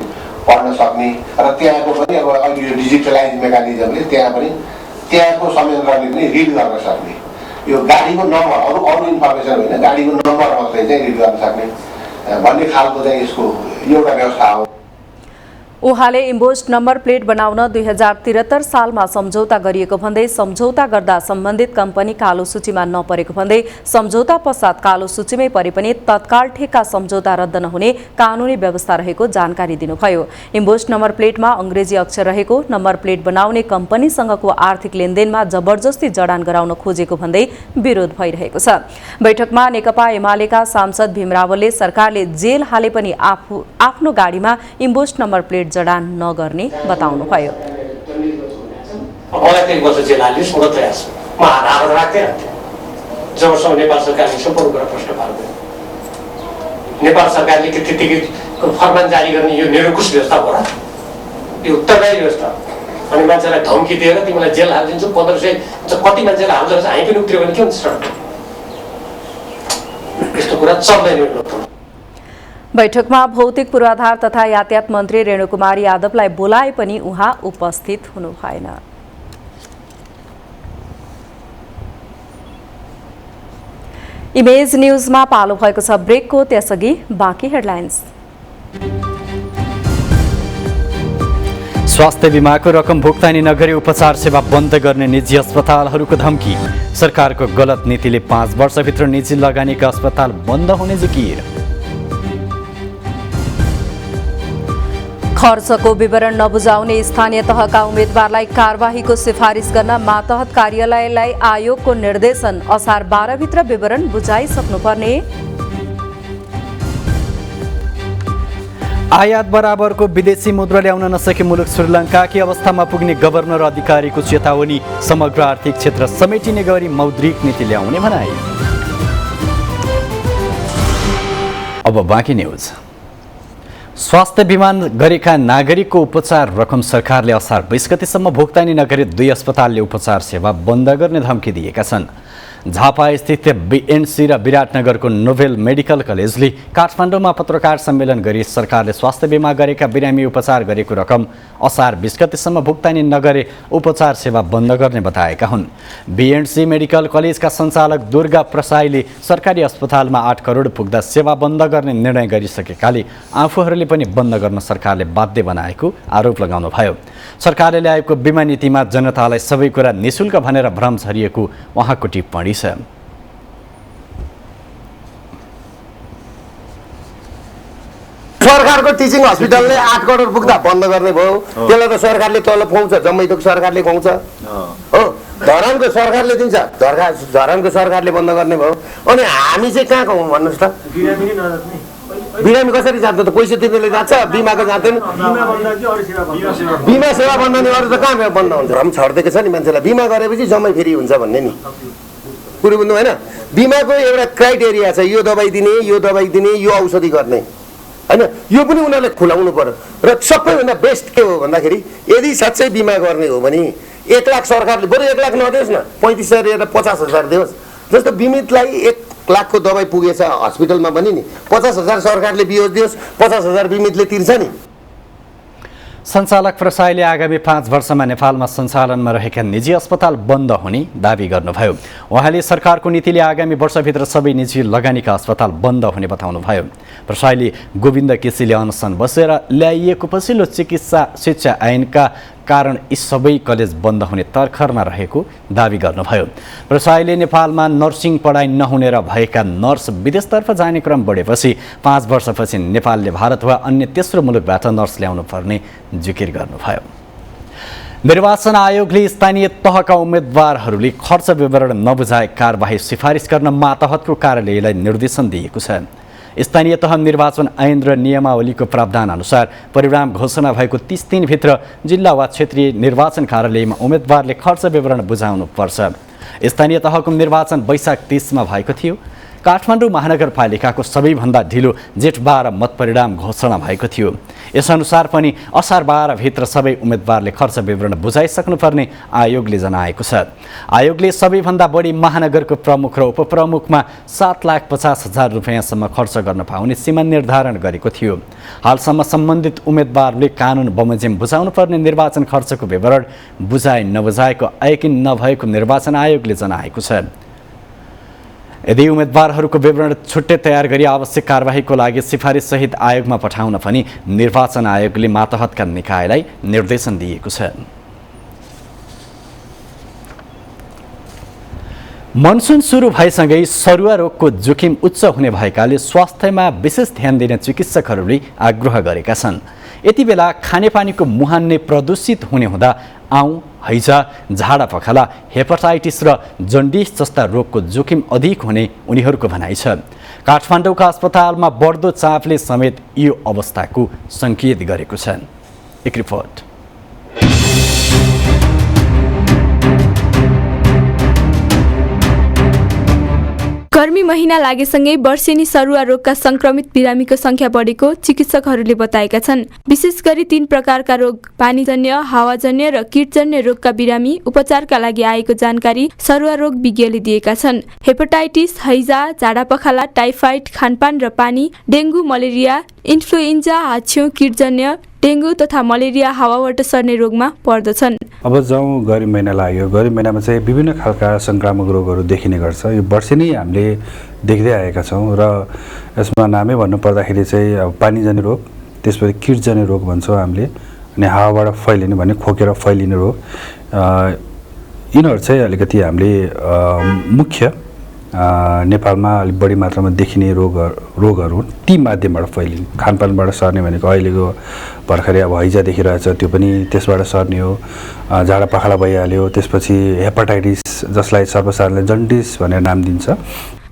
पढ्न सक्ने र त्यहाँको पनि अब अहिले यो डिजिटलाइज मेकानिजमले त्यहाँको संयन्त्रले पनि रिड गर्न सक्ने, यो गाडीको नम्बर अरू इन्फर्मेसन होइन, गाडीको नम्बर मात्रै चाहिँ रिड गर्न सक्ने भन्ने खालको चाहिँ यसको एउटा व्यवस्था हो। उहाँले इम्बोस्ड नम्बर प्लेट बनाउन 2073 सालमा सम्झौता गरिएको भन्दै सम्झौता गर्दा सम्बन्धित कम्पनी कालो सूचीमा नपरेको भन्दै सम्झौता पश्चात कालो सूचीमै परे पनि तत्काल ठेक्का सम्झौता रद्द नहुने कानुनी व्यवस्था रहेको जानकारी दिनुभयो। इम्बोस्ड नम्बर प्लेटमा अंग्रेजी अक्षर रहेको नम्बर प्लेट बनाउने कम्पनीसँगको आर्थिक लेनदेनमा जबरजस्ती जडान गराउन खोजेको भन्दै विरोध भइरहेको छ। बैठकमा नेकपा एमालेका सांसद भीम रावलले सरकारले जेल हाले पनि आफ्नो गाडीमा इम्बोस्ड नम्बर प्लेट जडान नगर्ने बताउनुभयो। मलाई 3 वर्ष जेल हाल्ने सोह्र प्रयास म आधार राख्दै जबसम्म नेपाल सरकारले सम्पूर्ण कुरा प्रश्न पार्दैन। नेपाल सरकारले के त्यतिकै फरमान जारी गर्ने यो निरङ्कुश व्यवस्था हो र? यो उत्तरदायी व्यवस्था। अनि मान्छेलाई धम्की दिएर तिमीलाई जेल हालिदिन्छु 1500 कति मान्छेलाई हाल्दो रहेछ, हामी पनि उत्रियो भने के हुन्छ? यस्तो कुरा चल्दैन। बैठकमा भौतिक पूर्वाधार तथा यातायात मन्त्री रेणुकुमारी यादवलाई बोलाए पनि उहाँ उपस्थित हुनु भएन। इमेज न्यूजमा पालो भएको छ ब्रेकको, त्यसअघि बाँकी हेडलाइन्स। स्वास्थ्य बीमाको रकम भुक्तानी नगरी उपचार सेवा बन्द गर्ने निजी अस्पतालहरूको धम्की। सरकारको गलत नीतिले 5 वर्षभित्र निजी लगानीका अस्पताल बन्द हुने जिकिर। खर्चको विवरण नबुझाउने स्थानीय तहका उम्मेद्वारलाई कारबाहीको सिफारिस गर्न मातहत कार्यालयलाई आयोगको निर्देशन। असार 12 भित्र विवरण बुझाइसक्नुपर्ने। आयात बराबरको विदेशी मुद्रा ल्याउन नसके मुलुक श्रीलङ्काकी अवस्थामा पुग्ने गभर्नर अधिकारीको चेतावनी। समग्र आर्थिक क्षेत्र समेटिने गरी मौद्रिक नीति ल्याउने भनाई। अब बाँकी न्युज। स्वास्थ्य बिमा गरेका नागरिकको उपचार रकम सरकारले असार 20 गतेसम्म भुक्तानी नगरे 2 अस्पतालले उपचार सेवा बन्द गर्ने धम्की दिएका छन्। झापा स्थित बीएनसी र विराटनगरको नोभेल मेडिकल कलेजले काठमाडौँमा पत्रकार सम्मेलन गरी सरकारले स्वास्थ्य बिमा गरेका बिरामी उपचार गरेको रकम असार 20 गतेसम्म भुक्तानी नगरे उपचार सेवा बन्द गर्ने बताएका हुन्। बीएनसी मेडिकल कलेजका सञ्चालक दुर्गा प्रसाईले सरकारी अस्पतालमा 8 करोड पुग्दा सेवा बन्द गर्ने निर्णय गरिसकेकाले आफूहरूले पनि बन्द गर्न सरकारले बाध्य बनाएको आरोप लगाउनुभयो। सरकारले ल्याएको बिमा नीतिमा जनतालाई सबै कुरा निशुल्क भनेर भ्रम छरिएको उहाँको टिप्पणी छ। सरकारको टिचिङ हस्पिटलले 8 करोड पुग्दा बन्द गर्ने भयो। त्यसलाई त सरकारले तलब खुवाउँछ, जम्मै त सरकारले खुवाउँछ हो। धरानको सरकारले दिन्छ, धरानको सरकारले बन्द गर्ने भयो। अनि हामी चाहिँ कहाँको हौँ भन्नुहोस् त? बिरामी कसरी जान्छ त? पैसा तिर्नेले जान्छ, बिमाको जाँदैन। बिमा सेवा बन्द नि अरू त कहाँ बन्द हुन्छ? भ्रम छर्दिएको छ नि मान्छेलाई। बिमा गरेपछि जम्मै फेरि हुन्छ भन्ने नि कुरो बुझ्नु होइन। बिमाको एउटा क्राइटेरिया छ, यो दबाई दिने, यो दबाई दिने, यो औषधि गर्ने होइन। यो पनि उनीहरूले खुलाउनु पर्यो। र सबैभन्दा बेस्ट के हो भन्दाखेरि यदि साँच्चै बिमा गर्ने हो भने 1 लाख सरकारले बरु 1 लाख नदियोस् न, 35,000 या 50,000 दियोस्। जस्तो बिमितलाई 1 लाखको दबाई पुगेछ हस्पिटलमा पनि नि 50,000 सरकारले बियोज दियोस्, 50,000 बिमितले तिर्छ नि। सञ्चालक प्रसाईले आगामी 5 वर्षमा नेपालमा सञ्चालनमा रहेका निजी अस्पताल बन्द हुने दावी गर्नुभयो। उहाँले सरकारको नीतिले आगामी वर्षभित्र सबै निजी लगानीका अस्पताल बन्द हुने बताउनुभयो। प्रसाईले गोविन्द केसीले अनसन बसेर ल्याइएको पछिल्लो चिकित्सा शिक्षा ऐनका कारण यी सबै कलेज बन्द हुने तर्खरमा रहेको दावी गर्नुभयो। प्रसाईले नेपालमा नर्सिङ पढाइ नहुने र भएका नर्स विदेशतर्फ जाने क्रम बढेपछि 5 वर्षपछि नेपालले भारत वा अन्य तेस्रो मुलुकबाट नर्स ल्याउनु पर्ने जिकिर गर्नुभयो। निर्वाचन आयोगले स्थानीय तहका उम्मेदवारहरूले खर्च विवरण नबुझाए कारबाही सिफारिस गर्न मातहतको कार्यालयलाई निर्देशन दिएको छ। स्थानीय तह निर्वाचन ऐन र नियमावलीको प्रावधान अनुसार परिणाम घोषणा भएको 30 दिनभित्र जिल्ला वा क्षेत्रीय निर्वाचन कार्यालयमा उम्मेदवारले खर्च विवरण बुझाउनु पर्छ। स्थानीय तहको निर्वाचन वैशाख 30मा भएको थियो। काठमाडौँ महानगरपालिकाको सबैभन्दा ढिलो जेठ 12 मतपरिणाम घोषणा भएको थियो। यसअनुसार पनि असार 12 भित्र सबै उम्मेदवारले खर्च विवरण बुझाइसक्नुपर्ने आयोगले जनाएको छ। आयोगले सबैभन्दा बढी महानगरको प्रमुख र उपप्रमुखमा 7,50,000 रुपैयाँसम्म खर्च गर्न पाउने सीमा निर्धारण गरेको थियो। हालसम्म सम्बन्धित उम्मेदवारले कानुन बमोजिम बुझाउनु पर्ने निर्वाचन खर्चको विवरण बुझाइ नबुझाएको यकिन नभएको निर्वाचन आयोगले जनाएको छ। यदि उम्मेदवारहरूको विवरण छुट्टै तयार गरी आवश्यक कारबाहीको लागि सिफारिस सहित आयोगमा पठाउन पनि निर्वाचन आयोगले मातहतका निकायलाई निर्देशन दिएको छ। मनसुन सुरु भएसँगै सरुवा रोगको जोखिम उच्च हुने भएकाले स्वास्थ्यमा विशेष ध्यान दिने चिकित्सकहरूले आग्रह गरेका छन्। यति बेला खानेपानीको मुहान नै प्रदूषित हुने हुँदा आउँ, हैजा, झाडा पखाला, हेपाटाइटिस र जन्डिस जस्ता रोगको जोखिम अधिक हुने उनीहरूको भनाइ छ। काठमाडौँका अस्पतालमा बढ्दो चापले समेत यो अवस्थाको सङ्केत गरेको छ। एक रिपोर्ट। गर्मी महिना लागेसँगै वर्षेनी सरुवा रोगका संक्रमित बिरामीको संख्या बढेको चिकित्सकहरूले बताएका छन्। विशेष गरी 3 प्रकारका रोग, पानीजन्य, हावाजन्य र कीटजन्य रोगका बिरामी उपचारका लागि आएको जानकारी सरुवा रोग विज्ञले दिएका छन्। हेपाटाइटिस, हैजा, झाडापखाला, टाइफाइड, खानपान र पानी, डेङ्गु, मलेरिया, इन्फ्लुएन्जा, हाच्छिउँ, कीटजन्य, डेङ्गु तथा मलेरिया हावाबाट सर्ने रोगमा पर्दछन्। अब जाउँ गर्मी महिना लाग्यो। गर्मी महिनामा चाहिँ विभिन्न खालका संक्रामक रोगहरू देखिने गर्छ। यो वर्षै नै हामीले देख्दै आएका छौँ र यसमा नामै भन्नुपर्दाखेरि चाहिँ अब पानीजन्य रोग, त्यसपछि कीटजन्य रोग भन्छौँ हामीले, अनि हावाबाट फैलिने भने खोकेर फैलिने रोग, यिनीहरू चाहिँ अलिकति हामीले मुख्य नेपालमा अलिक बढी मात्रामा देखिने रोगहरू हुन् ती माध्यमबाट फैलिने। खानपानबाट सर्ने भनेको अहिलेको भर्खरै अब हैजा देखिरहेछ त्यो पनि त्यसबाट सर्ने हो। झाडा पखाला भइहाल्यो, त्यसपछि हेपाटाइटिस जसलाई सर्वसाधारणले जन्डिस भनेर नाम दिन्छ।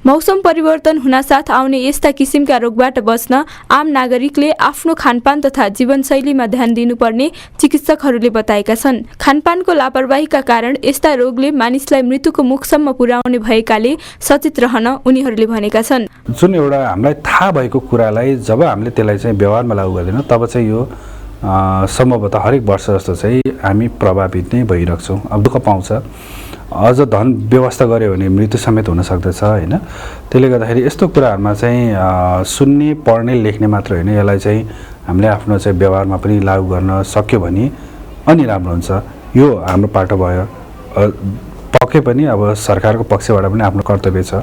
मौसम परिवर्तन हुनासाथ आउने यस्ता किसिमका रोगबाट बच्न आम नागरिकले आफ्नो खानपान तथा जीवनशैलीमा ध्यान दिनुपर्ने चिकित्सकहरूले बताएका छन्। खानपानको लापरवाहीका कारण यस्ता रोगले मानिसलाई मृत्युको मुखसम्म पुर्याउने भएकाले सचेत रहन उनीहरूले भनेका छन्। जुन एउटा हामीलाई थाहा भएको कुरालाई जब हामीले त्यसलाई चाहिँ व्यवहारमा लागू गर्दैनौँ तब चाहिँ यो सम्भवतः हरेक वर्ष जस्तो चाहिँ हामी प्रभावित नै भइरहेछौँ। अब दुःख पाउँछ, अझ धन व्यवस्था गऱ्यो भने मृत्यु समेत हुन सक्दछ होइन। त्यसले गर्दाखेरि यस्तो कुराहरूमा चाहिँ सुन्ने, पढ्ने, लेख्ने मात्र होइन, यसलाई चाहिँ हामीले आफ्नो चाहिँ व्यवहारमा पनि लागू गर्न सक्यो भने अनि राम्रो हुन्छ। यो हाम्रो पाटो भयो। पक्कै पनि अब सरकारको पक्षबाट पनि आफ्नो कर्तव्य छ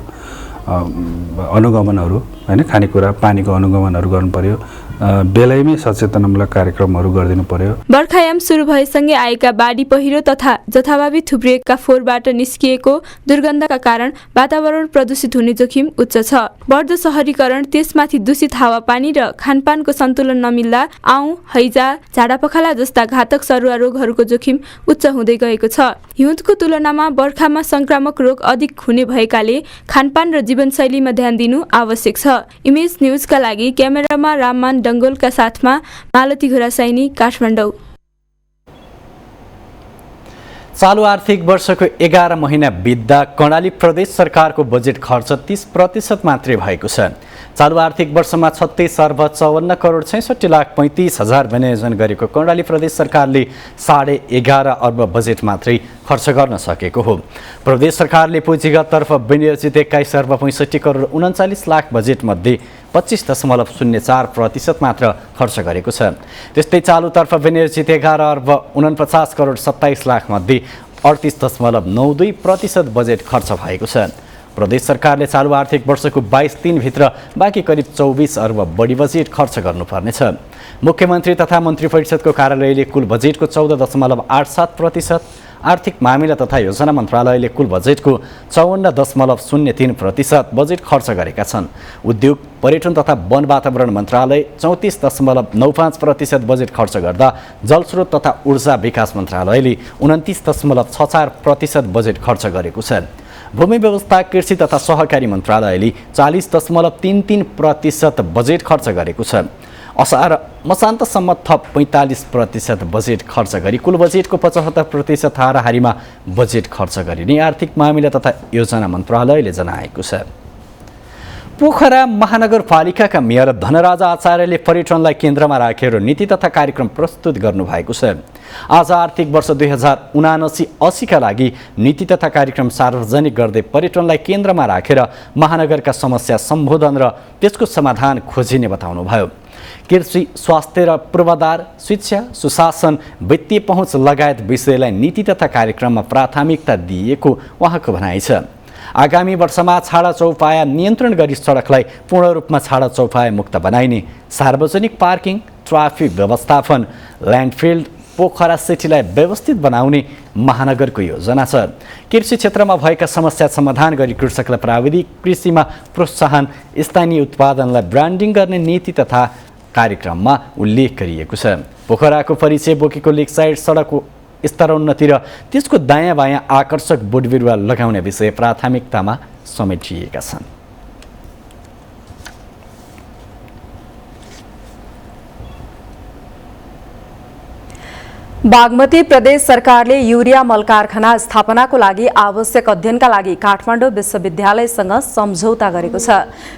अनुगमनहरू होइन, खानेकुरा पानीको अनुगमनहरू गर्नु पर्यो, बेलैमै सचेतनामूलक कार्यक्रमहरू गरिदिनु पर्यो। बर्खायाम सुरु भएसँगै आएका बाढी पहिरो तथा जथाभावी थुप्रिएका फोहोरबाट निस्किएको दुर्गन्धका कारण वातावरण प्रदूषित हुने जोखिम उच्च छ। बढ्दो शहरीकरण, त्यसमाथि दूषित हावापानी र खानपानको सन्तुलन नमिल्दा आउँ, हैजा, झाडापखाला जस्ता घातक सरुवा रोगहरूको जोखिम उच्च हुँदै गएको छ। हिउँदको तुलनामा बर्खामा संक्रामक रोग अधिक हुने भएकाले खानपान र जीवनशैलीमा ध्यान दिनु आवश्यक छ। इमेज न्युजका लागि क्यामेरामा राममान डङ्गोलका साथमा मालती घुरासैनी, काठमाडौँ। चालु आर्थिक वर्षको 11 महिना बित्दा कर्णाली प्रदेश सरकारको बजेट खर्च 30% मात्रै भएको छ। चालु आर्थिक वर्षमा 36,54,66,35,000 विनियोजन गरेको कर्णाली प्रदेश सरकारले 11.5 अर्ब बजेट मात्रै खर्च गर्न सकेको हो। प्रदेश सरकारले पुँजीगततर्फ विनियोजित 21,65,39,00,000 बजेटमध्ये 25.04% मात्र खर्च गरेको छ। त्यस्तै चालुतर्फ विनियोजित 11,49,27,27,00,000 मध्ये 38.92% बजेट खर्च भएको छ। प्रदेश सरकारले चालु आर्थिक वर्षको 22 दिनभित्र बाँकी करिब 24 अर्ब बढी बजेट खर्च गर्नुपर्नेछ। मुख्यमन्त्री तथा मन्त्री परिषदको कार्यालयले कुल बजेटको 14.87%, आर्थिक मामिला तथा योजना मन्त्रालयले कुल बजेटको 54.03% बजेट खर्च गरेका छन्। उद्योग, पर्यटन तथा वन वातावरण मन्त्रालय 34.95% बजेट खर्च गर्दा जलस्रोत तथा ऊर्जा विकास मन्त्रालयले 29.64% बजेट खर्च गरेको छ। भूमि व्यवस्था, कृषि तथा सहकारी मन्त्रालयले 40.33% बजेट खर्च गरेको छ। असार मसान्तसम्म थप 45% बजेट खर्च गरी कुल बजेटको 75% हाराहारीमा बजेट खर्च गरिने आर्थिक मामिला तथा योजना मन्त्रालयले जनाएको छ। पोखरा महानगरपालिकाका मेयर धनराजा आचार्यले पर्यटनलाई केन्द्रमा राखेर नीति तथा कार्यक्रम प्रस्तुत गर्नुभएको छ। आज आर्थिक वर्ष 2079-80 का लागि नीति तथा कार्यक्रम सार्वजनिक गर्दै पर्यटनलाई केन्द्रमा राखेर महानगरका समस्या सम्बोधन र त्यसको समाधान खोजिने बताउनुभयो। कृषि, स्वास्थ्य र पूर्वाधार, शिक्षा, सुशासन, वित्तीय पहुँच लगायत विषयलाई नीति तथा कार्यक्रममा प्राथमिकता दिएको उहाँको भनाइ छ। आगामी वर्षमा छाडा चौपाया नियन्त्रण गरी सडकलाई पूर्ण रूपमा छाडा चौपाया मुक्त बनाइने, सार्वजनिक पार्किङ, ट्राफिक व्यवस्थापन, ल्यान्डफिल्ड, पोखरा सिटीलाई व्यवस्थित बनाउने महानगरको योजना छ। कृषि क्षेत्रमा भएका समस्या समाधान गरी कृषकलाई प्राविधिक कृषिमा प्रोत्साहन, स्थानीय उत्पादनलाई ब्रान्डिङ गर्ने नीति तथा कार्यक्रममा उल्लेख गरिएको छ। पोखराको परिचय बोकेको लेकसाइड सडकको स्तरोन्नति र त्यसको दायाँ बायाँ आकर्षक बोट बिरुवा लगाउने विषय प्राथमिकतामा समेटिएका छन्। बागमती प्रदेश सरकारले युरिया मल कारखाना स्थापनाको लागि आवश्यक अध्ययनका लागि काठमाडौँ विश्वविद्यालयसँग सम्झौता गरेको छ।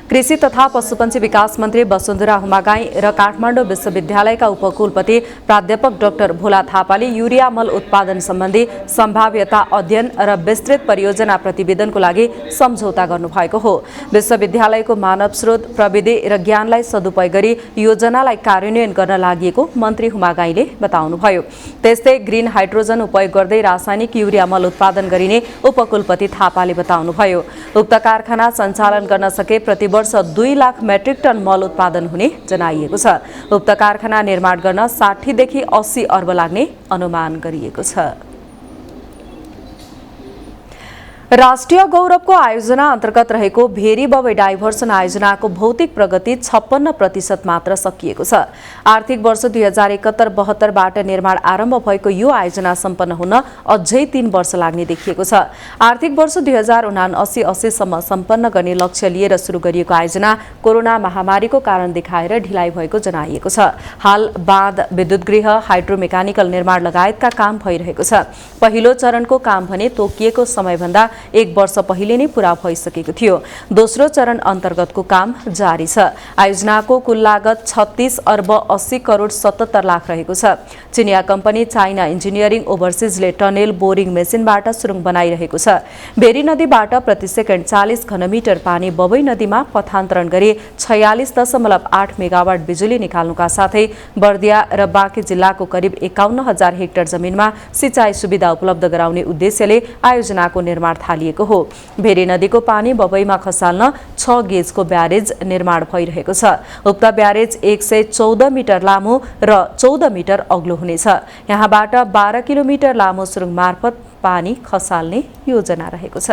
कृषि तथा पशुपन्छी विकास मन्त्री वसुन्धरा हुमागाई र काठमाडौँ विश्वविद्यालयका उपकुलपति प्राध्यापक डाक्टर भोला थापाले युरिया मल उत्पादन सम्बन्धी सम्भाव्यता अध्ययन र विस्तृत परियोजना प्रतिवेदनको लागि सम्झौता गर्नुभएको हो। विश्वविद्यालयको मानव स्रोत, प्रविधि र ज्ञानलाई सदुपयोग गरी योजनालाई कार्यान्वयन गर्न लागि मन्त्री हुमागाईले बताउनुभयो। त्यस्तै ग्रीन हाइड्रोजन उपयोग गर्दै रासायनिक युरिया मल उत्पादन गरिने उपकुलपति थापाले बताउनुभयो। उक्त कारखाना सञ्चालन गर्न सके प्रति वर्ष 2 लाख मेट्रिक टन मल उत्पादन हुने जनाइएको छ। उक्त कारखाना निर्माण गर्न 60 देखि 80 अर्ब लाग्ने अनुमान गरिएको छ। राष्ट्रिय गौरवको आयोजना अन्तर्गत रहेको भेरी बबे डाइभर्सन आयोजनाको भौतिक प्रगति 56% मात्र सकिएको छ। आर्थिक वर्ष 2071-72बाट निर्माण आरम्भ भएको यो आयोजना सम्पन्न हुन अझै 3 वर्ष लाग्ने देखिएको छ। आर्थिक वर्ष 2079-80 सम्म सम्पन्न गर्ने लक्ष्य लिएर सुरु गरिएको आयोजना कोरोना महामारीको कारण देखाएर ढिलाइ भएको जनाइएको छ। हाल बाँध, विद्युत गृह, हाइड्रोमेकानिकल निर्माण लगायतका काम भइरहेको छ। पहिलो चरणको काम भने तोकिएको समयभन्दा 1 वर्ष पहिले नै पूरा भइसकेको थियो। दोस्रो चरण अन्तर्गतको काम जारी छ। आयोजनाको कुल लागत 36 अर्ब 80 करोड 77 लाख रहेको छ। चिनिया कम्पनी चाइना इन्जिनियरिङ ओभरसिजले टनेल बोरिङ मेसिनबाट सुरुङ बनाइरहेको छ। भेरी नदीबाट प्रति सेकेन्ड 40 घनमिटर पानी बबई नदीमा पथान्तरण गरी 46.8 मेगावाट बिजुली निकाल्नुका साथै बर्दिया र बाँकी जिल्लाको करिब 51,000 हेक्टर जमिनमा सिँचाइ सुविधा उपलब्ध गराउने उद्देश्यले आयोजनाको निर्माण थालिएको हो। भेरी नदीको पानी बबईमा खसाल्न 6 गेजको ब्यारेज निर्माण भइरहेको छ। उक्त ब्यारेज 114 मिटर लामो र 14 मिटर अग्लो हुनेछ। यहाँबाट 12 किलोमिटर लामो सुरुङ मार्फत पानी खसाल्ने योजना रहेको छ।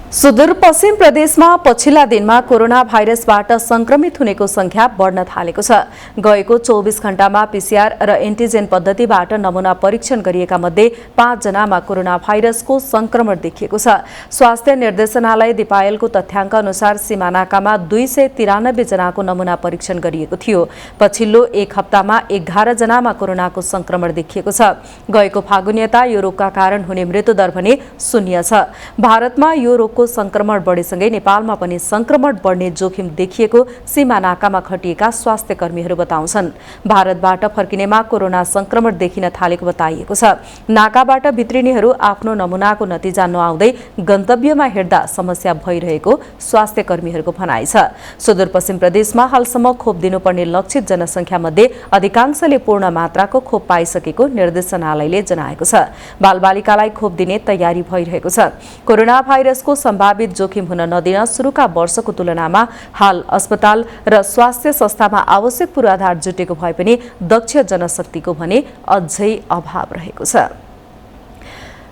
सुदूरपश्चिम प्रदेशमा पछिल्ला दिनमा कोरोना भाइरसबाट संक्रमित हुनेको संख्या बढ्न थालेको छ। गएको 24 घण्टामा पीसीआर र एन्टिजेन पद्धतिबाट नमूना परीक्षण गरिएका मध्ये 5 जनामा कोरोना भाइरसको संक्रमण देखिएको छ। स्वास्थ्य निर्देशनालय दिपायलको तथ्याङ्क अनुसार सिमानाकामा 293 जनाको नमूना परीक्षण गरिएको थियो। पछिल्लो 1 हप्तामा 11 जनामा कोरोनाको संक्रमण देखिएको छ। गएको फागुनियता यो रोगका कारण हुने मृत्युदर भने 0 छ। भारतमा यो रोगको संक्रमण बढेसँगै नेपालमा पनि संक्रमण बढ्ने जोखिम देखिएको सीमा नाकामा खटिएका स्वास्थ्य कर्मीहरू बताउँछन्। भारतबाट फर्किनेमा कोरोना संक्रमण देखिन थालेको बताइएको छ। नाकाबाट भित्रिनेहरू आफ्नो नमूनाको नतिजा नआउँदै गन्तव्यमा हिँड्दा समस्या भइरहेको स्वास्थ्य कर्मीहरूको भनाइ छ। सुदूरपश्चिम प्रदेशमा हालसम्म खोप दिनुपर्ने लक्षित जनसङ्ख्या मध्ये अधिकांशले पूर्ण मात्राको खोप पाइसकेको निर्देशनालयले जनाएको छ। बालबालिकालाई खोप दिने तयारी भइरहेको छ। कोरोना भाइरसको सम्भावित जोखिम हुन नदिन सुरुका वर्षको तुलनामा हाल अस्पताल र स्वास्थ्य संस्थामा आवश्यक पूर्वाधार जुटेको भए पनि दक्ष जनशक्तिको भने अझै अभाव रहेको छ।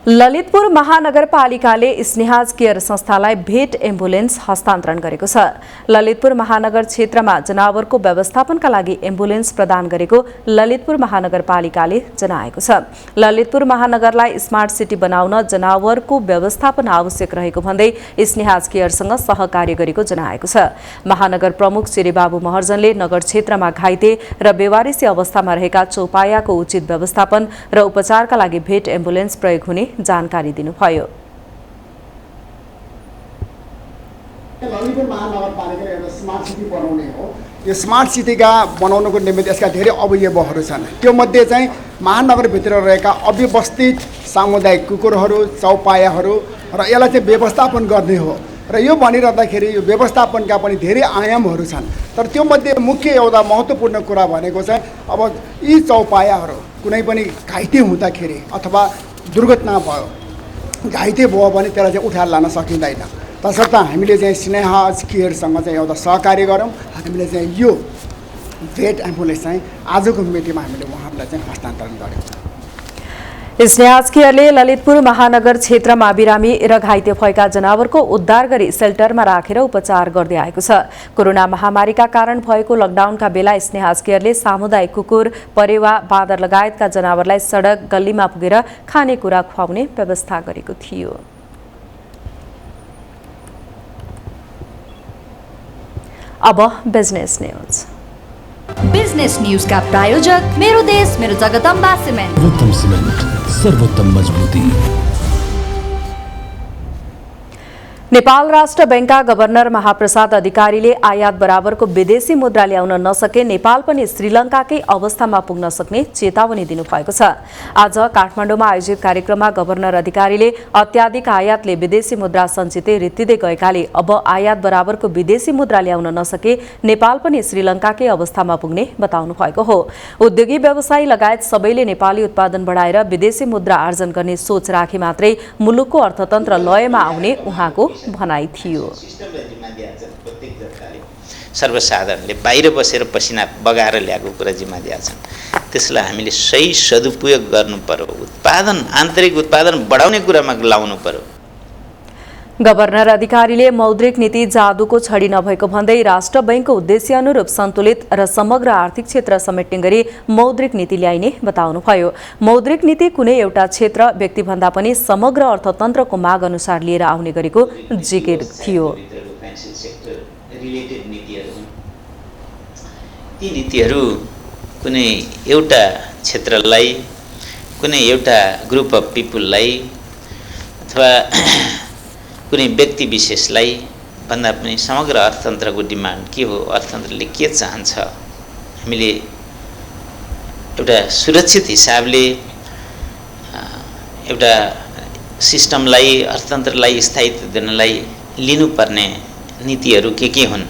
ललितपुर महानगरपालिकाले स्नेहाज केयर संस्थालाई भेट एम्बुलेन्स हस्तान्तरण गरेको छ। ललितपुर महानगर क्षेत्रमा जनावरको व्यवस्थापनका लागि एम्बुलेन्स प्रदान गरेको ललितपुर महानगरपालिकाले जनाएको छ। ललितपुर महानगरलाई स्मार्ट सिटी बनाउन जनावरको व्यवस्थापन आवश्यक रहेको भन्दै स्नेहाज केयरसँग सहकार्य गरेको जनाएको छ। महानगर प्रमुख श्री बाबु महर्जनले नगर क्षेत्रमा घाइते र बेवारिसी अवस्थामा रहेका चौपायाको उचित व्यवस्थापन र उपचारका लागि भेट एम्बुलेन्स प्रयोग हुने जानकारी दिनुभयो। ललितपुर महानगरपालिकाले एउटा स्मार्ट सिटी बनाउने हो। यो स्मार्ट सिटीका बनाउनको निमित्त यसका धेरै अवयवहरू छन्। त्यो मध्ये चाहिँ महानगरभित्र रहेका अव्यवस्थित सामुदायिक कुकुरहरू, चौपायाहरू र यसलाई चाहिँ व्यवस्थापन गर्ने हो। र यो भनिरहँदाखेरि यो व्यवस्थापनका पनि धेरै आयामहरू छन्। तर त्यो मध्ये मुख्य एउटा महत्त्वपूर्ण कुरा भनेको चाहिँ अब यी चौपायाहरू कुनै पनि घाइते हुँदाखेरि अथवा दुर्घटना भयो, घाइते भयो भने त्यसलाई चाहिँ उठाएर लान सकिँदैन। तसर्थ हामीले चाहिँ स्नेहाज केयरसँग चाहिँ एउटा सहकार्य गरौँ। हामीले चाहिँ यो भेट एम्बुलेन्स चाहिँ आजको मिटिङमा हामीले उहाँहरूलाई चाहिँ हस्तान्तरण गर्यौँ। स्नेहाज केयरले ललितपुर महानगर क्षेत्रमा बिरामी र घाइते भएका जनावरको उद्धार गरी सेल्टरमा राखेर उपचार गर्दै आएको छ। कोरोना महामारीका कारण भएको लकडाउनका बेला स्नेहाज केयरले सामुदायिक कुकुर, परेवा, बाँदर लगायतका जनावरलाई सडक गल्लीमा पुगेर खानेकुरा खुवाउने व्यवस्था गरेको थियो। अब बिजनेस न्यूज। बिजनेस न्यूज का प्रायोजक मेरो देश मेरो जगदम्बा सिमेन्ट। सर्वोत्तम सिमेन्ट, सर्वोत्तम मजबुती। नेपाल राष्ट्र बैंकका गभर्नर महाप्रसाद अधिकारीले आयात बराबरको विदेशी मुद्रा ल्याउन नसके नेपाल पनि श्रीलङ्काकै अवस्थामा पुग्न सक्ने चेतावनी दिनुभएको छ। आज काठमाडौँमा आयोजित कार्यक्रममा गभर्नर अधिकारीले अत्याधिक आयातले विदेशी मुद्रा सञ्चितै रित्तिँदै गएकाले अब आयात बराबरको विदेशी मुद्रा ल्याउन नसके नेपाल पनि श्रीलङ्काकै अवस्थामा पुग्ने बताउनु भएको हो। उद्योगी व्यवसायी लगायत सबैले नेपाली उत्पादन बढाएर विदेशी मुद्रा आर्जन गर्ने सोच राखे मात्रै मुलुकको अर्थतन्त्र लयमा आउने उहाँको भनाइ थियो। सर्वसाधारणले बाहिर बसेर पसिना बगाएर ल्याएको कुरा जिम्मा दिएका छन् त्यसलाई हामीले सही सदुपयोग गर्नु पर्यो उत्पादन आन्तरिक उत्पादन बढाउने कुरामा लाउनु पर्यो गभर्नर अधिकारीले मौद्रिक नीति जादुको छडी नभएको भन्दै राष्ट्र बैंकको उद्देश्य अनुरूप सन्तुलित र समग्र आर्थिक क्षेत्र समेट्ने गरी मौद्रिक नीति ल्याइने बताउनुभयो मौद्रिक नीति कुनै एउटा क्षेत्र व्यक्तिभन्दा पनि समग्र अर्थतन्त्रको माग अनुसार लिएर आउने गरेको जिकिर थियो यी नीतिहरू कुनै एउटा क्षेत्रलाई कुनै एउटा ग्रुप अफ पिपुललाई अथवा कुनै व्यक्ति विशेषलाई भन्दा पनि समग्र अर्थतन्त्रको डिमान्ड के हो अर्थतन्त्रले के चाहन्छ हामीले एउटा सुरक्षित हिसाबले एउटा सिस्टमलाई अर्थतन्त्रलाई स्थायित्व दिनलाई लिनुपर्ने नीतिहरू के हुन्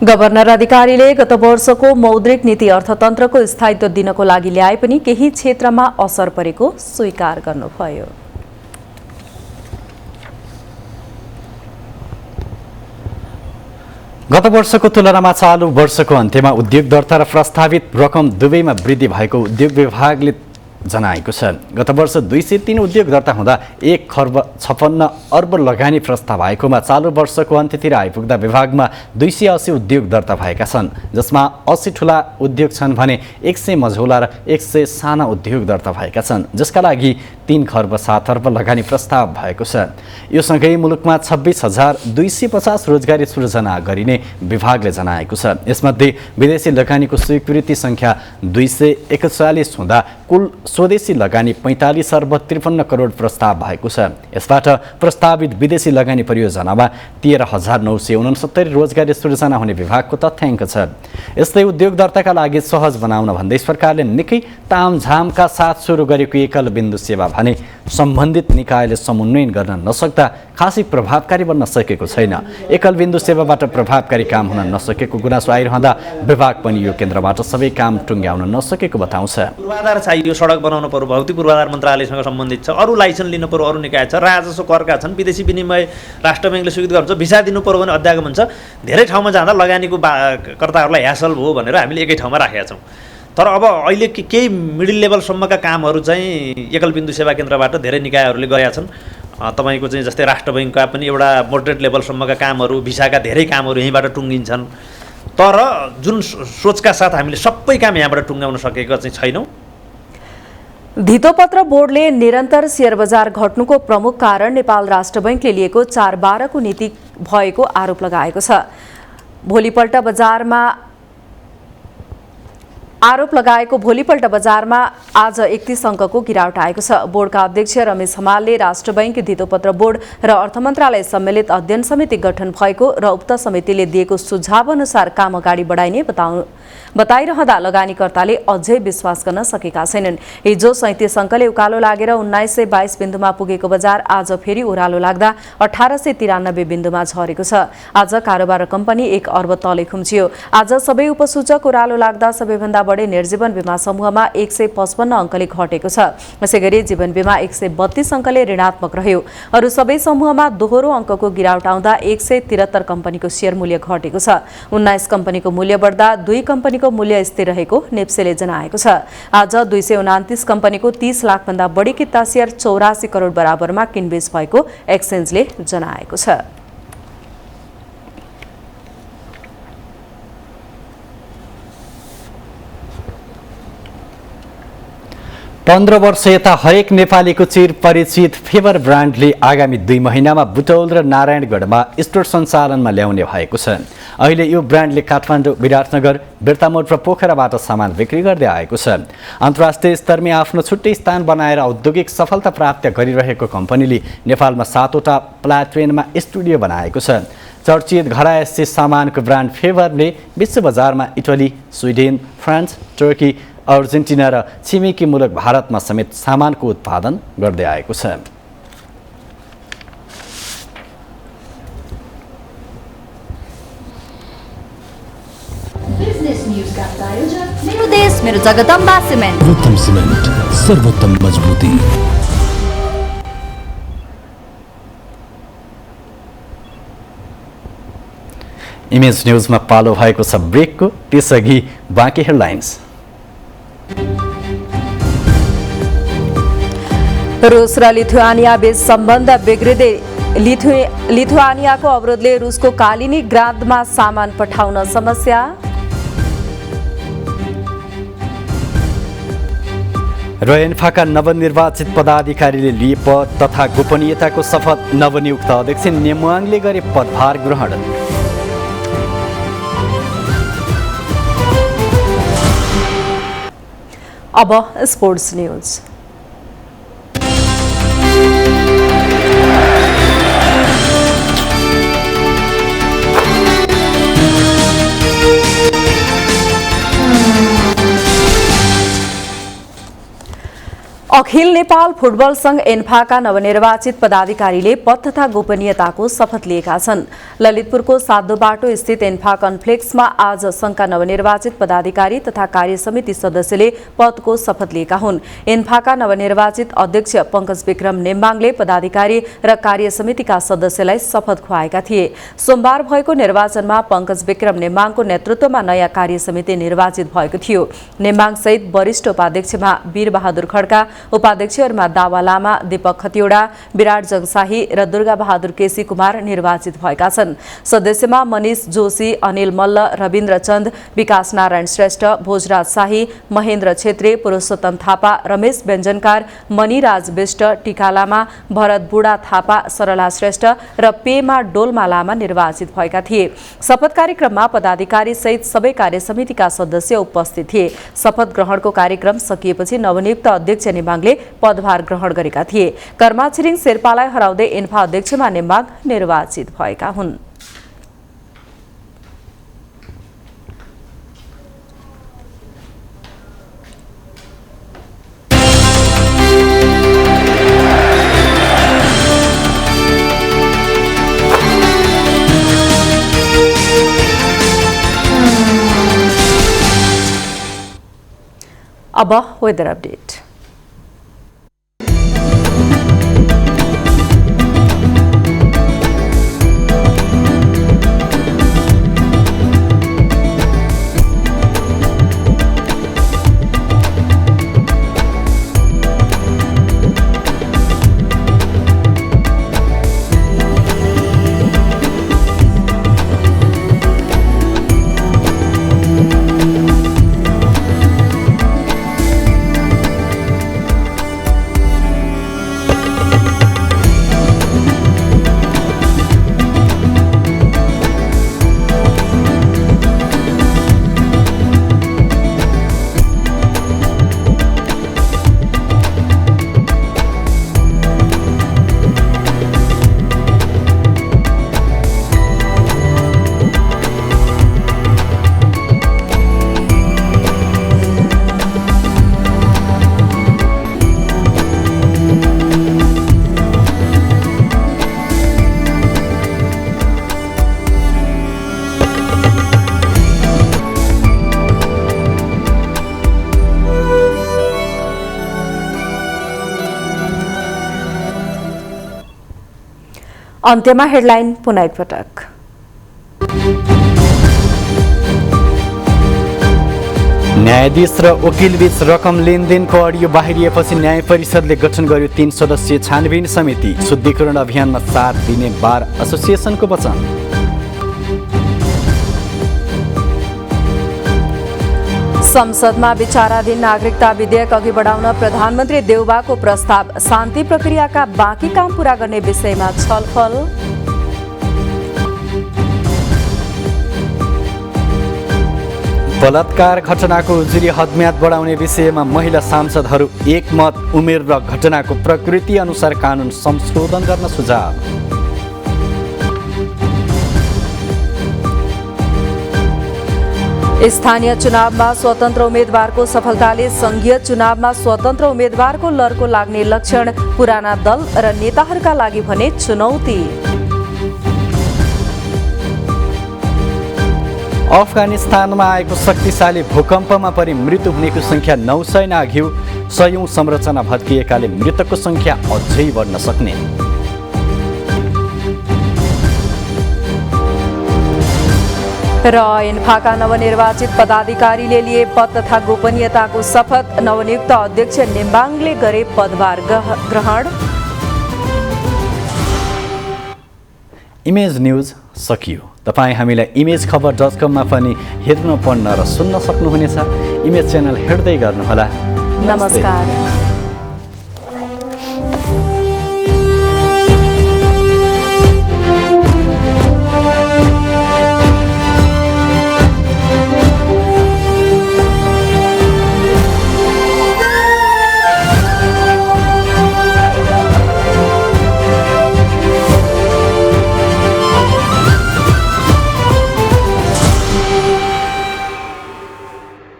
गभर्नर अधिकारीले गत वर्षको मौद्रिक नीति अर्थतन्त्रको स्थायित्व दिनको लागि ल्याए पनि केही क्षेत्रमा असर परेको स्वीकार गर्नुभयो गत वर्षको तुलनामा चालु वर्षको अन्त्यमा उद्योग दर्ता र प्रस्तावित रकम दुवैमा वृद्धि भएको उद्योग विभागले जनाएको छ गत वर्ष 203 उद्योग दर्ता हुँदा 1 खर्ब 56 अर्ब लगानी प्रस्ताव आएकोमा चालु वर्षको अन्त्यतिर आइपुग्दा विभागमा 280 उद्योग दर्ता भएका छन् जसमा 80 ठूला उद्योग छन् भने 100 मझौला र 100 साना उद्योग दर्ता भएका छन् जसका लागि 3 खर्ब 7 अर्ब लगानी प्रस्ताव भएको छ यो सँगै मुलुकमा 26,250 रोजगारी सृजना गरिने विभागले जनाएको छ यसमध्ये विदेशी लगानीको स्वीकृति संख्या 241 हुँदा कुल स्वदेशी लगानी 45 अर्ब 53 करोड प्रस्ताव भएको छ यसबाट प्रस्तावित विदेशी लगानी परियोजनामा 13,969 रोजगारी सृजना हुने विभागको तथ्याङ्क छ यस्तै उद्योग दर्ताका लागि सहज बनाउन भन्दै सरकारले निकै तामझामका साथ सुरु गरेको एकल बिन्दु सेवा भने सम्बन्धित निकायले समन्वयन गर्न नसक्दा खासै प्रभावकारी बन्न सकेको छैन एकल बिन्दु सेवाबाट प्रभावकारी काम हुन नसकेको गुनासो आइरहँदा विभाग पनि यो केन्द्रबाट सबै काम टुङ्ग्याउन नसकेको बताउँछ पूर्वाधार चाहियो सडक बनाउन पर्यो भौतिक पूर्वाधार मन्त्रालयसँग सम्बन्धित छ अरू लाइसेन्स लिनु पर्यो अरू निकाय छ राजस्व करका छन् विदेशी विनिमय राष्ट्र बैंकले स्वीकृत गर्छ भिसा दिनु पर्यो भने अध्यागम हुन्छ धेरै ठाउँमा जाँदा लगानीको कर्ताहरूलाई ह्यासल भयो भनेर हामीले एकै ठाउँमा राखेका छौँ तर अब अहिले केही मिडल लेभलसम्मका कामहरू चाहिँ एकल बिन्दु सेवा केन्द्रबाट धेरै निकायहरूले गरेका छन् तपाईँको चाहिँ जस्तै राष्ट्र बैंकका पनि एउटा मोडरेट लेभलसम्मका कामहरू भिसाका धेरै कामहरू यहीँबाट टुङ्गिन्छन् तर जुन सोचका साथ हामीले सबै काम यहाँबाट टुङ्गाउन सकेका चाहिँ छैनौँ धितोपत्र बोर्डले निरन्तर शेयर बजार घट्नुको प्रमुख कारण नेपाल राष्ट्र बैंकले लिएको 4/12 को नीति भएको आरोप लगाएको छ भोलिपल्ट बजारमा आज 31 अङ्कको गिरावट आएको छ बोर्डका अध्यक्ष रमेश हमालले राष्ट्र बैंक धितोपत्र बोर्ड र अर्थ मन्त्रालय सम्मिलित अध्ययन समिति गठन भएको र उक्त समितिले दिएको सुझाव अनुसार काम अगाडि बढाइने बताइरहँदा लगानीकर्ताले अझै विश्वास गर्न सकेका छैनन् हिजो 37 अङ्कले उकालो लागेर 1922 बिन्दुमा पुगेको बजार आज फेरि ओह्रालो लाग्दा 1893 बिन्दुमा झरेको छ आज कारोबार रकम पनि 1 अर्ब तले खुम्चियो आज सबै उपसूचक ओह्रालो लाग्दा सबैभन्दा बढी निर्जीवन बीमा समूहमा 155 अङ्कले घटेको छ यसैगरी जीवन बीमा 132 अङ्कले ऋणात्मक रह्यो अरू सबै समूहमा दोहोरो अङ्कको गिरावट आउँदा 173 कम्पनीको शेयर मूल्य घटेको छ 19 कम्पनीको मूल्य बढ्दा 2 कम्पनीको मूल्य स्थिर रहेको नेप्सेले जनाएको छ आज 229 कम्पनीको 30 लाख भन्दा बढी किता शेयर 84 करोड बराबरमा किनबेच भएको एक्सचेन्जले जनाएको छ 15 वर्ष यता हरेक नेपालीको चिर परिचित फेभर ब्रान्डले आगामी 2 महिनामा बुटौल र नारायणगढमा स्टोर सञ्चालनमा ल्याउने भएको छ अहिले यो ब्रान्डले काठमाडौँ विराटनगर बिर्तामोड र पोखराबाट सामान बिक्री गर्दै आएको छ अन्तर्राष्ट्रिय स्तरमा आफ्नो छुट्टै स्थान बनाएर औद्योगिक सफलता प्राप्त गरिरहेको कम्पनीले नेपालमा 7 वटा प्लाट्रेनमा स्टुडियो बनाएको छ चर्चित घरायसी सामानको ब्रान्ड फेभरले विश्व बजारमा Italy Sweden France Turkey Argentina र छिमेकी मुलुक भारतमा समेत सामानको उत्पादन गर्दै आएको छ बिजनेस न्यूजका प्रायोजक मेरो देश मेरो जगदम्बा सिमेन्ट सर्वोत्तम सिमेन्ट सर्वोत्तम मजबुती इमेज न्युजमा पालो भएको छ ब्रेकको, त्यसअघि बाँकी हेडलाइन्स। रुस र लिथुआनिया बीच सम्बन्ध बिग्रिँदै लिथुआनियाको अवरोधले रुसको कालिनिग्रादमा सामान पठाउन समस्या। र एन्फाका नवनिर्वाचित पदाधिकारीले लिए पद तथा गोपनीयताको शपथ। नवनियुक्त अध्यक्ष नेमुवाङले गरे पदभार ग्रहण। अब स्पोर्ट्स न्यूज। अखिल नेपाल फुटबल संघ एन्फाका नवनिर्वाचित पदाधिकारीले पद तथा गोपनीयताको शपथ लिएका छन्। ललितपुरको साधो बाटो स्थित एन्फा कन्फ्लेक्समा आज संघका नवनिर्वाचित पदाधिकारी तथा कार्यसमिति सदस्यले पदको शपथ लिएका हुन्। एन्फाका नवनिर्वाचित अध्यक्ष पंकज विक्रम नेम्बाङले पदाधिकारी र कार्यसमितिका सदस्यलाई शपथ खुवाएका थिए। सोमबार भएको निर्वाचनमा पंकज विक्रम नेम्बाङको नेतृत्वमा नयाँ कार्यसमिति निर्वाचित भएको थियो। नेम्बाङसहित वरिष्ठ उपाध्यक्षमा वीरबहादुर खड्का, उपाध्यक्षहरूमा दावा लामा, दीपक खतिवडा, विराट जगशाही र दुर्गा बहादुर केसी कुमार निर्वाचित भएका छन्। सदस्यमा मनिष जोशी, अनिल मल्ल, रविन्द्र चन्द, विकास नारायण श्रेष्ठ, भोजराज शाही, महेन्द्र छेत्री, पुरुषोत्तम थापा, रमेश व्यञ्जनकार, मणिराज विष्ट, टिका लामा, भरत बुढा थापा, सरला श्रेष्ठ र पेमा डोल्मा लामा निर्वाचित भएका थिए। शपथ कार्यक्रममा पदाधिकारी सहित सबै कार्यसमितिका सदस्य उपस्थित थिए। शपथ ग्रहणको कार्यक्रम सकिएपछि नवनियुक्त अध्यक्ष नेम्बाङले पदभार ग्रहण गरेका थिए। कर्मा छिरिङ शेर्पालाई हराउँदै एन्फा अध्यक्षमा नेम्बाङ निर्वाचित भएका हुन्। अब वेदर अपडेट। अन्त्यमा हेडलाइन पुनः एकपटक। न्यायाधीश र वकिलबीच रकम लेनदेनको अडियो बाहिरिएपछि न्याय परिषदले गठन गर्यो 3 सदस्यीय छानबिन समिति। शुद्धिकरण अभियानमा साथ दिने बार एसोसिएसनको वचन। संसदमा विचाराधीन नागरिकता विधेयक अघि बढाउन प्रधानमन्त्री देउबाको प्रस्ताव। शान्ति प्रक्रियाका बाँकी काम पूरा गर्ने विषयमा छलफल। बलात्कार घटनाको उजुरी हदम्याद बढाउने विषयमा महिला सांसदहरू एकमत। उमेर र घटनाको प्रकृति अनुसार कानुन संशोधन गर्न सुझाव। स्थानीय चुनावमा स्वतन्त्र उम्मेद्वारको सफलताले संघीय चुनावमा स्वतन्त्र उम्मेद्वारको लड्को लाग्ने लक्षण। पुराना दल र नेताहरूका लागि भने चुनौती। अफगानिस्तानमा आएको शक्तिशाली भूकम्पमा परि मृत्यु हुनेको संख्या 900 नाघ्यो। सयौं संरचना भत्किएकाले मृतकको संख्या अझै बढ्न सक्ने। र इन्फाका नवनिर्वाचित पदाधिकारीले लिए पद तथा गोपनीयताको शपथ। नवनियुक्त अध्यक्ष नेम्बाङले गरे पदभार ग्रहण। इमेज न्युज सकियो। तपाईँ हामीलाई imagekhabar.com-मा पनि हेर्न, पढ्न र सुन्न सक्नुहुनेछ। इमेज च्यानल हेर्दै गर्नुहोला। नमस्कार।